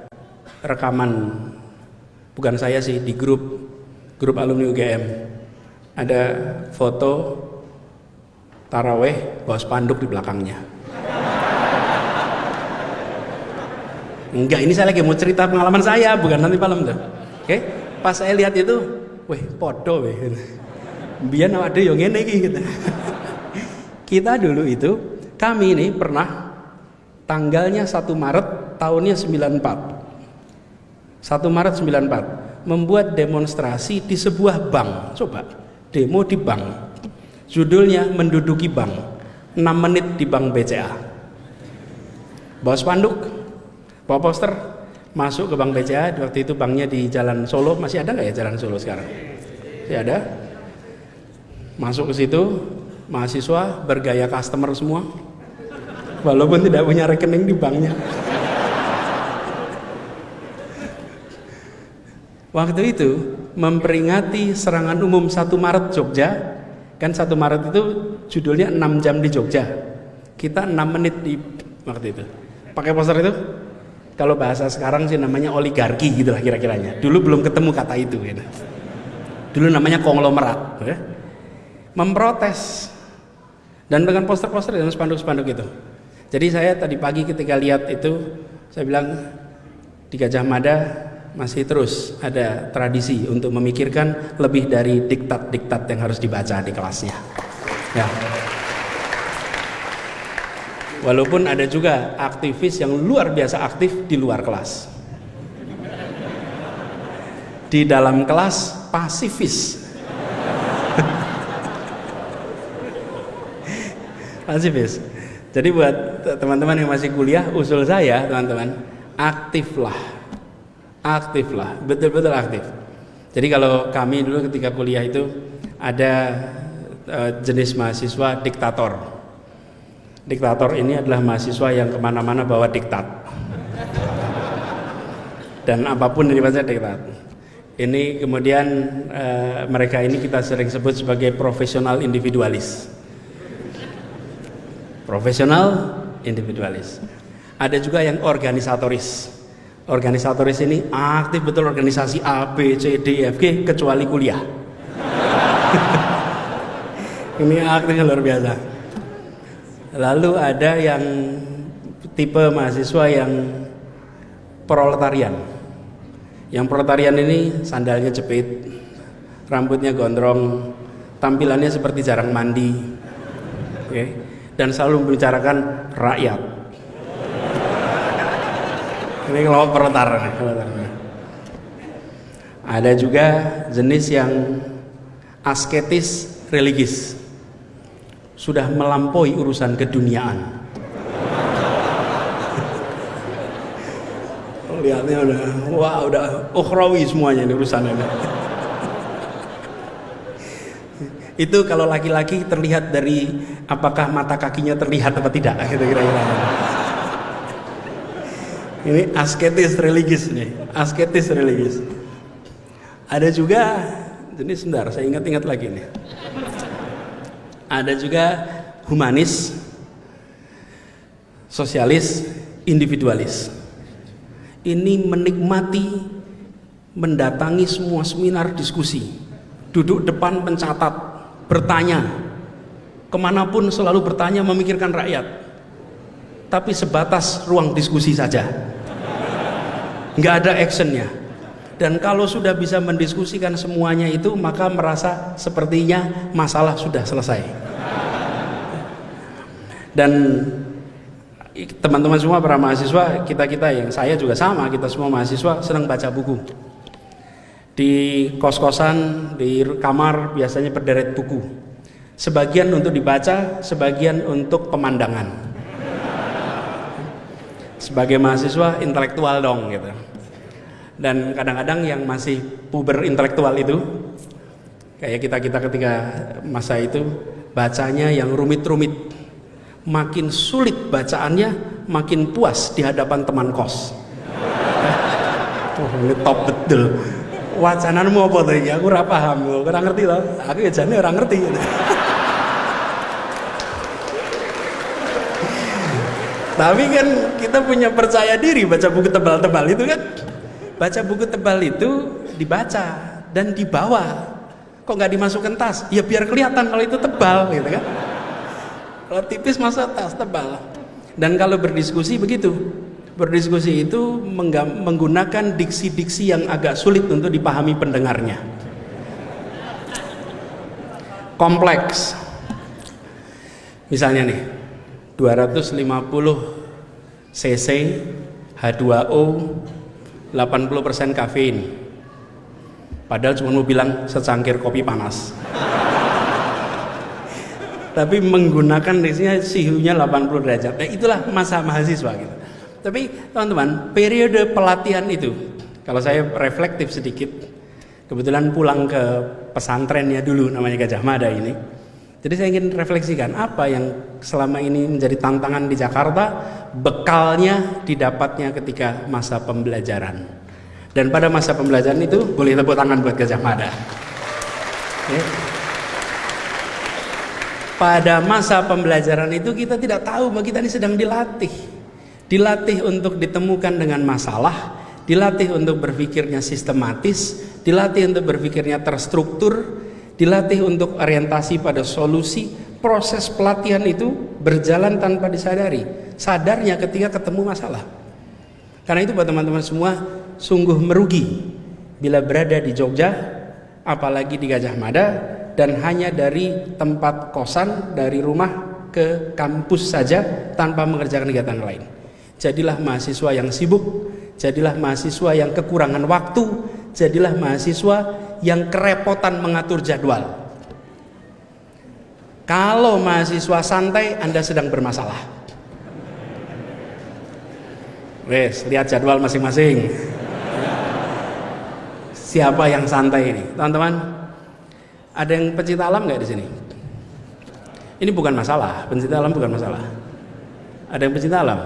rekaman, bukan saya sih, di grup alumni UGM. Ada foto taraweh bawa spanduk di belakangnya. Enggak, ini saya lagi mau cerita pengalaman saya, bukan nanti malam tuh. Oke? Pas saya lihat itu, weh podo weh. Biar ada yang ngene iki gitu. Kita dulu itu, kami ini pernah tanggalnya 1 Maret tahunnya 94. 1 Maret 94 membuat demonstrasi di sebuah bank. Coba, demo di bank. Judulnya menduduki bank. 6 menit di bank BCA. Bawa spanduk, bawa poster, masuk ke bank BCA. Waktu itu banknya di Jalan Solo. Masih ada nggak ya Jalan Solo sekarang? Masih ada. Masuk ke situ, mahasiswa bergaya customer semua, walaupun tidak punya rekening di banknya. Waktu itu memperingati serangan umum 1 Maret Jogja. Kan 1 Maret itu judulnya 6 jam di Jogja. Kita 6 menit di waktu itu. Pakai poster itu. Kalau bahasa sekarang sih namanya oligarki gitu lah kira-kiranya. Dulu belum ketemu kata itu gitu. Dulu namanya konglomerat ya. Memprotes. Dan dengan poster-poster dan spanduk-spanduk itu. Jadi saya tadi pagi ketika lihat itu, saya bilang di Gajah Mada masih terus ada tradisi untuk memikirkan lebih dari diktat-diktat yang harus dibaca di kelasnya. Ya. Walaupun ada juga aktivis yang luar biasa aktif di luar kelas. Di dalam kelas pasifis. Pasifis. Jadi buat teman-teman yang masih kuliah, usul saya teman-teman, aktiflah, betul-betul aktif. Jadi kalau kami dulu ketika kuliah itu ada jenis mahasiswa diktator. Diktator ini adalah mahasiswa yang kemana-mana bawa diktat, dan apapun yang dibaca diktat. Ini kemudian mereka ini kita sering sebut sebagai profesional individualis. Profesional individualis. Ada juga yang organisatoris. Organisatoris ini aktif betul organisasi A, B, C, D, F, G kecuali kuliah. Ini aktifnya luar biasa. Lalu ada yang tipe mahasiswa yang proletarian. Yang proletarian ini sandalnya jepit, rambutnya gondrong, tampilannya seperti jarang mandi, okay? Dan selalu membicarakan rakyat. Ini kelompok proletar. Ada juga jenis yang asketis religis, sudah melampaui urusan keduniaan. Lihatnya udah ukhrawi semuanya ini urusannya. Itu kalau laki-laki terlihat dari apakah mata kakinya terlihat apa tidak, gitu kira-kira. Ini asketis religis nih, asketis religis. Ada juga jenis, sebentar saya ingat-ingat lagi nih. Ada juga humanis, sosialis, individualis. Ini menikmati mendatangi semua seminar diskusi, duduk depan pencatat, bertanya, kemanapun selalu bertanya, memikirkan rakyat, tapi sebatas ruang diskusi saja, nggak ada actionnya. Dan kalau sudah bisa mendiskusikan semuanya itu, maka merasa sepertinya masalah sudah selesai. Dan teman-teman semua para mahasiswa, kita yang saya juga sama, kita semua mahasiswa senang baca buku. Di kos-kosan, di kamar biasanya berderet buku. Sebagian untuk dibaca, sebagian untuk pemandangan. Sebagai mahasiswa intelektual dong gitu. Dan kadang-kadang yang masih puber intelektual itu, kayak kita ketika masa itu, bacanya yang rumit-rumit. Makin sulit bacaannya, makin puas di hadapan teman kos. Ini top betul. Wacananmu apa tuh? Aku ora paham, ora ngerti loh. Aku ya jane ora ngerti. Tapi kan kita punya percaya diri baca buku tebal-tebal itu kan. Baca buku tebal itu dibaca dan dibawa. Kok nggak dimasukkan tas? Ya biar kelihatan kalau itu tebal gitu kan. Kalau tipis masa tas tebal. Dan kalau berdiskusi begitu. Berdiskusi itu menggunakan diksi-diksi yang agak sulit untuk dipahami pendengarnya. Kompleks. Misalnya nih, 250 cc H2O 80% kafein. Padahal cuma mau bilang secangkir kopi panas. Tapi menggunakan diksinya suhunya 80 derajat. Nah, itulah masa mahasiswa gitu. Tapi teman-teman, periode pelatihan itu, kalau saya reflektif sedikit, kebetulan pulang ke pesantrennya dulu namanya Gajah Mada ini. Jadi saya ingin refleksikan apa yang selama ini menjadi tantangan di Jakarta, bekalnya didapatnya ketika masa pembelajaran. Dan pada masa pembelajaran itu boleh tepuk tangan buat Gajah Mada. Ya. Pada masa pembelajaran itu kita tidak tahu bahwa kita ini sedang dilatih. Dilatih untuk ditemukan dengan masalah, dilatih untuk berpikirnya sistematis, dilatih untuk berpikirnya terstruktur, dilatih untuk orientasi pada solusi. Proses pelatihan itu berjalan tanpa disadari. Sadarnya ketika ketemu masalah. Karena itu buat teman-teman semua, sungguh merugi bila berada di Jogja, apalagi di Gajah Mada, dan hanya dari tempat kosan, dari rumah ke kampus saja tanpa mengerjakan kegiatan lain. Jadilah mahasiswa yang sibuk, jadilah mahasiswa yang kekurangan waktu, jadilah mahasiswa yang kerepotan mengatur jadwal. Kalau mahasiswa santai, Anda sedang bermasalah. Wes, lihat jadwal masing-masing. Siapa yang santai ini, teman-teman? Ada yang pencinta alam nggak di sini? Ini bukan masalah, pencinta alam bukan masalah. Ada yang pencinta alam?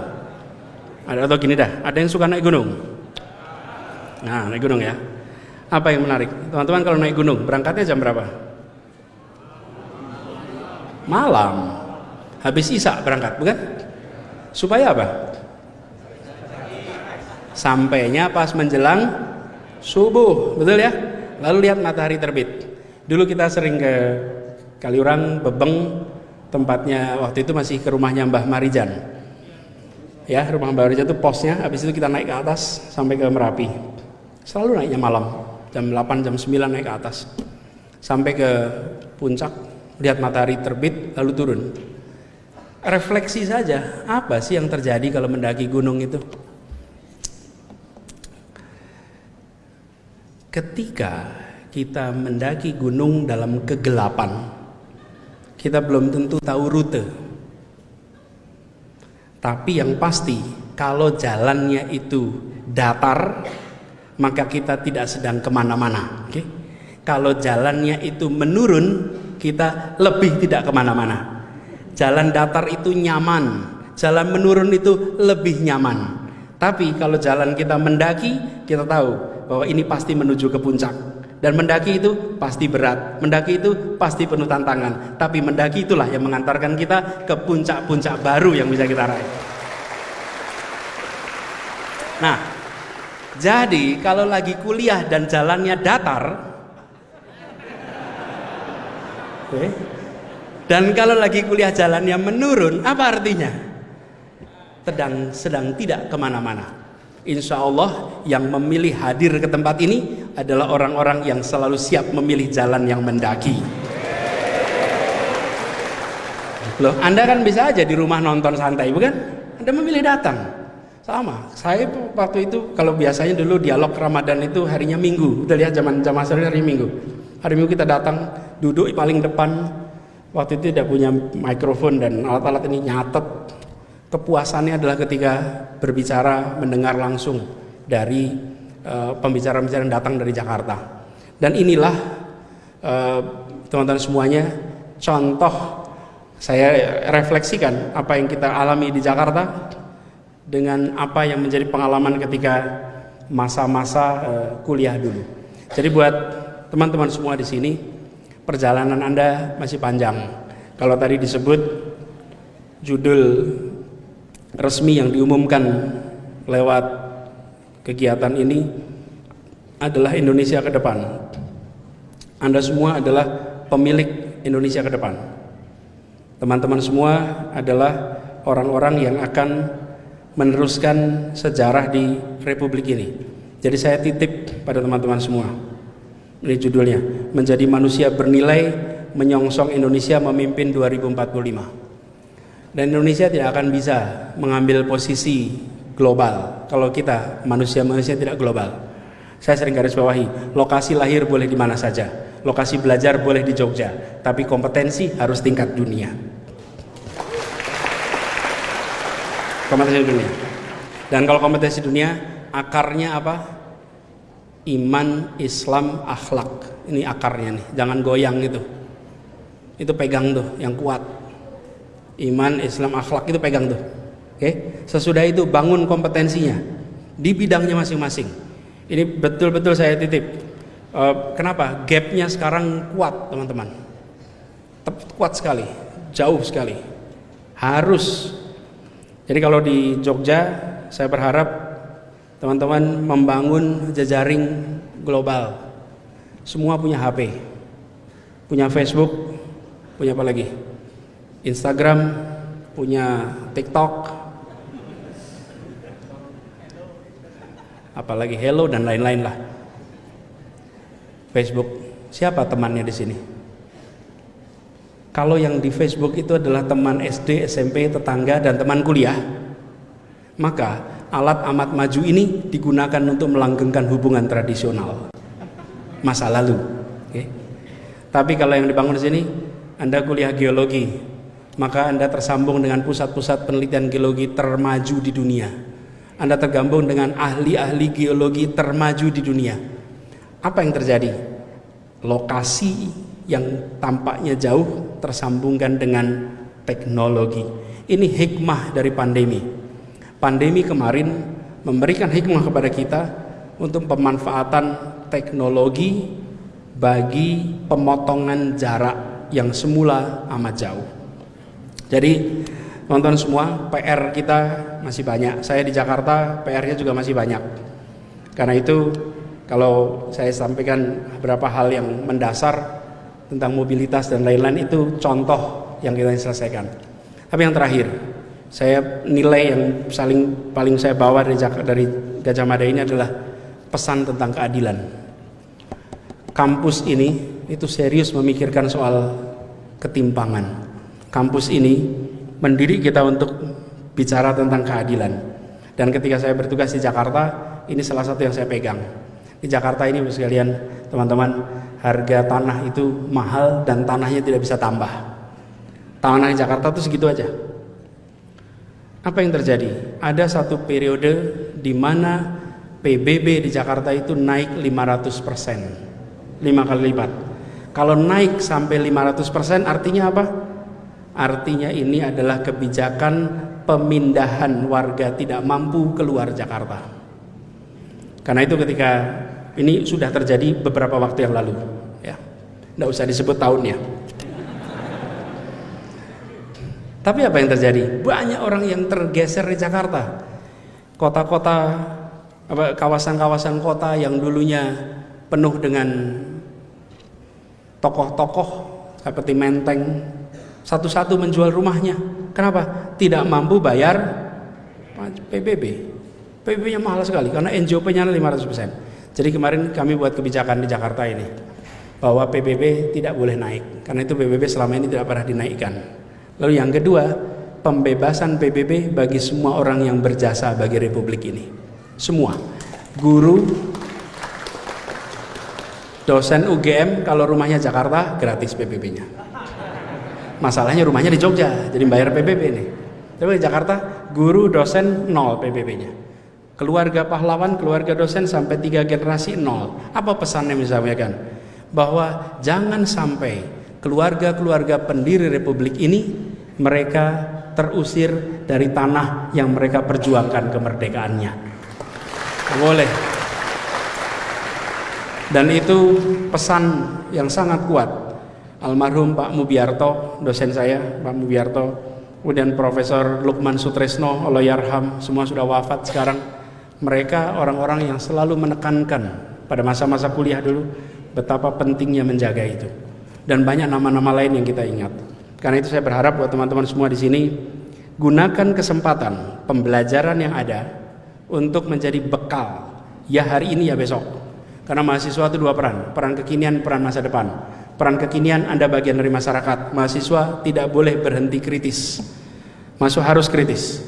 Ada, atau gini dah, ada yang suka naik gunung? Nah, naik gunung ya. Apa yang menarik? Teman-teman kalau naik gunung, berangkatnya jam berapa? Malam. Habis isya berangkat, bukan? Supaya apa? Sampainya pas menjelang subuh, betul ya? Lalu lihat matahari terbit. Dulu kita sering ke Kaliurang, Bebeng, tempatnya waktu itu masih ke rumahnya Mbah Marijan. Ya, rumah Mbah Marijan itu posnya, habis itu kita naik ke atas sampai ke Merapi. Selalu naiknya malam, jam 8, jam 9 naik ke atas. Sampai ke puncak, lihat matahari terbit, lalu turun. Refleksi saja, apa sih yang terjadi kalau mendaki gunung itu? Ketika kita mendaki gunung dalam kegelapan, kita belum tentu tahu rute. Tapi yang pasti, kalau jalannya itu datar, maka kita tidak sedang kemana-mana. Okay? Kalau jalannya itu menurun, kita lebih tidak kemana-mana. Jalan datar itu nyaman, jalan menurun itu lebih nyaman. Tapi kalau jalan kita mendaki, kita tahu bahwa ini pasti menuju ke puncak. Dan mendaki itu pasti berat, mendaki itu pasti penuh tantangan. Tapi mendaki itulah yang mengantarkan kita ke puncak-puncak baru yang bisa kita raih. Nah, jadi kalau lagi kuliah dan jalannya datar, dan kalau lagi kuliah jalannya menurun, apa artinya? Sedang tidak kemana-mana. Insya Allah yang memilih hadir ke tempat ini adalah orang-orang yang selalu siap memilih jalan yang mendaki. Loh, Anda kan bisa aja di rumah nonton santai, bukan? Anda memilih datang. Sama, saya waktu itu kalau biasanya dulu dialog Ramadan itu harinya Minggu. Udah lihat zaman hari Minggu. Hari Minggu kita datang, duduk paling depan. Waktu itu tidak punya mikrofon dan alat-alat ini, nyatet. Kepuasannya adalah ketika berbicara, mendengar langsung dari pembicara-pembicara yang datang dari Jakarta. Dan inilah teman-teman semuanya contoh, saya refleksikan apa yang kita alami di Jakarta dengan apa yang menjadi pengalaman ketika masa-masa kuliah dulu. Jadi buat teman-teman semua di sini, perjalanan Anda masih panjang. Kalau tadi disebut judul resmi yang diumumkan lewat kegiatan ini adalah Indonesia ke depan. Anda semua adalah pemilik Indonesia ke depan. Teman-teman semua adalah orang-orang yang akan meneruskan sejarah di Republik ini. Jadi saya titip pada teman-teman semua. Ini judulnya, menjadi manusia bernilai, menyongsong Indonesia memimpin 2045. Dan Indonesia tidak akan bisa mengambil posisi global kalau kita manusia-manusia tidak global. Saya sering garis bawahi, lokasi lahir boleh di mana saja, lokasi belajar boleh di Jogja, tapi kompetensi harus tingkat dunia. Kompetensi dunia. Dan kalau kompetensi dunia, akarnya apa? Iman, Islam, akhlak. Ini akarnya nih, jangan goyang gitu. Itu pegang tuh, yang kuat. Iman, Islam, akhlak itu pegang tuh. Oke? Sesudah itu bangun kompetensinya di bidangnya masing-masing. Ini betul-betul saya titip. Kenapa? Gapnya sekarang kuat, teman-teman. Kuat sekali, jauh sekali. Harus. Jadi kalau di Jogja, saya berharap teman-teman membangun jejaring global. Semua punya HP, punya Facebook, punya apa lagi? Instagram, punya TikTok, apalagi Hello dan lain-lain lah. Facebook, siapa temannya di sini? Kalau yang di Facebook itu adalah teman SD, SMP, tetangga, dan teman kuliah, maka alat amat maju ini digunakan untuk melanggengkan hubungan tradisional masa lalu. Okay? Tapi kalau yang dibangun di sini, Anda kuliah geologi, maka Anda tersambung dengan pusat-pusat penelitian geologi termaju di dunia. Anda tergabung dengan ahli-ahli geologi termaju di dunia. Apa yang terjadi? Lokasi yang tampaknya jauh tersambungkan dengan teknologi. Ini hikmah dari pandemi. Pandemi kemarin memberikan hikmah kepada kita untuk pemanfaatan teknologi bagi pemotongan jarak yang semula amat jauh. Jadi teman-teman semua, PR kita masih banyak. Saya di Jakarta, PR-nya juga masih banyak. Karena itu kalau saya sampaikan beberapa hal yang mendasar tentang mobilitas dan lain-lain, itu contoh yang kita selesaikan. Tapi yang terakhir, saya nilai yang paling saya bawa dari Gajah Mada ini adalah pesan tentang keadilan. Kampus ini itu serius memikirkan soal ketimpangan. Kampus ini mendidik kita untuk bicara tentang keadilan. Dan ketika saya bertugas di Jakarta, ini salah satu yang saya pegang. Di Jakarta ini sekalian, teman-teman, harga tanah itu mahal dan tanahnya tidak bisa tambah. Tanah di Jakarta itu segitu aja. Apa yang terjadi? Ada satu periode di mana PBB di Jakarta itu naik 500%, 5 kali lipat. Kalau naik sampai 500% artinya apa? Artinya ini adalah kebijakan pemindahan warga tidak mampu keluar Jakarta. Karena itu ketika ini sudah terjadi beberapa waktu yang lalu, ya, nggak usah disebut tahunnya. Tapi apa yang terjadi? Banyak orang yang tergeser di Jakarta. Kota-kota, kawasan-kawasan kota yang dulunya penuh dengan tokoh-tokoh seperti Menteng, satu-satu menjual rumahnya. Kenapa? Tidak mampu bayar PBB. PBB-nya mahal sekali karena NJOP-nya 500%. Jadi kemarin kami buat kebijakan di Jakarta ini bahwa PBB tidak boleh naik, karena itu PBB selama ini tidak pernah dinaikkan. Lalu yang kedua, pembebasan PBB bagi semua orang yang berjasa bagi Republik ini. Semua. Guru, dosen UGM kalau rumahnya Jakarta gratis PBB-nya. Masalahnya rumahnya di Jogja, jadi bayar PBB nih. Tapi di Jakarta, guru, dosen 0 PBB-nya. Keluarga pahlawan, keluarga dosen sampai 3 generasi 0. Apa pesannya misalkan? Bahwa jangan sampai keluarga-keluarga pendiri Republik ini mereka terusir dari tanah yang mereka perjuangkan kemerdekaannya. Boleh. Dan itu pesan yang sangat kuat. Almarhum Pak Mubiarto, dosen saya, Pak Mubiarto, kemudian Profesor Lukman Sutresno, Allahyarham, semua sudah wafat sekarang. Mereka orang-orang yang selalu menekankan pada masa-masa kuliah dulu betapa pentingnya menjaga itu. Dan banyak nama-nama lain yang kita ingat. Karena itu saya berharap buat teman-teman semua di sini gunakan kesempatan pembelajaran yang ada untuk menjadi bekal ya hari ini ya besok. Karena mahasiswa itu 2 peran, peran kekinian, peran masa depan. Peran kekinian Anda bagian dari masyarakat. Mahasiswa tidak boleh berhenti kritis. Mahasiswa harus kritis.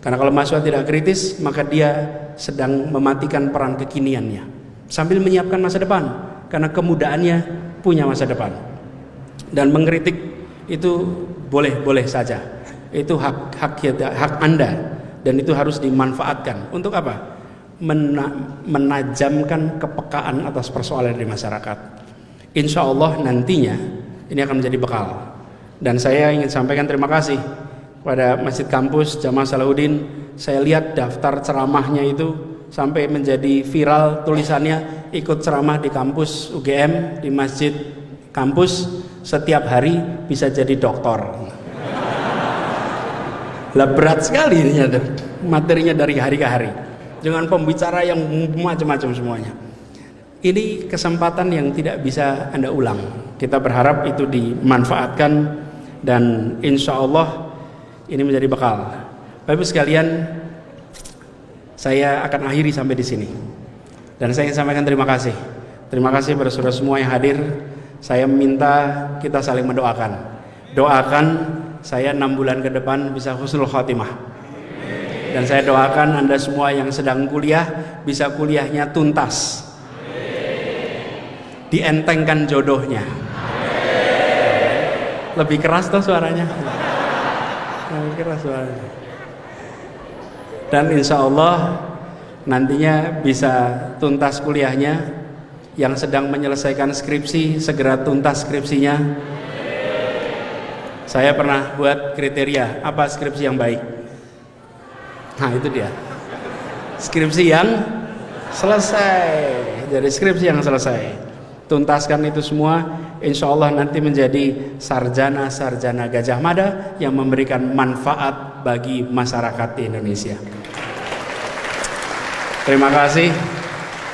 Karena kalau mahasiswa tidak kritis, maka dia sedang mematikan peran kekiniannya sambil menyiapkan masa depan. Karena kemudaannya punya masa depan. Dan mengkritik itu boleh saja. Itu hak Anda dan itu harus dimanfaatkan. Untuk apa? Menajamkan kepekaan atas persoalan di masyarakat. Insya Allah nantinya ini akan menjadi bekal. Dan saya ingin sampaikan terima kasih pada Masjid Kampus Jamaah Salahuddin. Saya lihat daftar ceramahnya itu sampai menjadi viral, tulisannya ikut ceramah di kampus UGM, di Masjid Kampus setiap hari bisa jadi doktor. Lah berat sekali ini materinya dari hari ke hari dengan pembicara yang macam-macam semuanya. Ini kesempatan yang tidak bisa Anda ulang. Kita berharap itu dimanfaatkan dan insya Allah ini menjadi bekal. Bapak sekalian, saya akan akhiri sampai di sini. Dan saya ingin sampaikan terima kasih. Terima kasih pada saudara semua yang hadir. Saya minta kita saling mendoakan. Doakan saya 6 bulan ke depan bisa husnul khotimah. Dan saya doakan Anda semua yang sedang kuliah bisa kuliahnya tuntas. Dientengkan jodohnya. Lebih keras tuh suaranya. Lebih keras suaranya. Dan insya Allah nantinya bisa tuntas kuliahnya. Yang sedang menyelesaikan skripsi segera tuntas skripsinya. Saya pernah buat kriteria apa skripsi yang baik. Nah itu dia, skripsi yang selesai. Jadi skripsi yang selesai, tuntaskan itu semua. Insya Allah nanti menjadi sarjana-sarjana Gajah Mada yang memberikan manfaat bagi masyarakat di Indonesia. Terima kasih.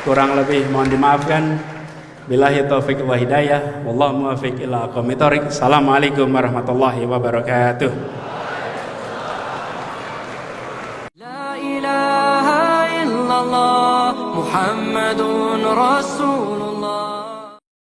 Kurang lebih mohon dimaafkan. Billahi taufiq wa hidayah. Wallahu muwaffiq ila aqwamit thoriq. Assalamualaikum warahmatullahi wabarakatuh. La ilaha illallah Muhammad رسول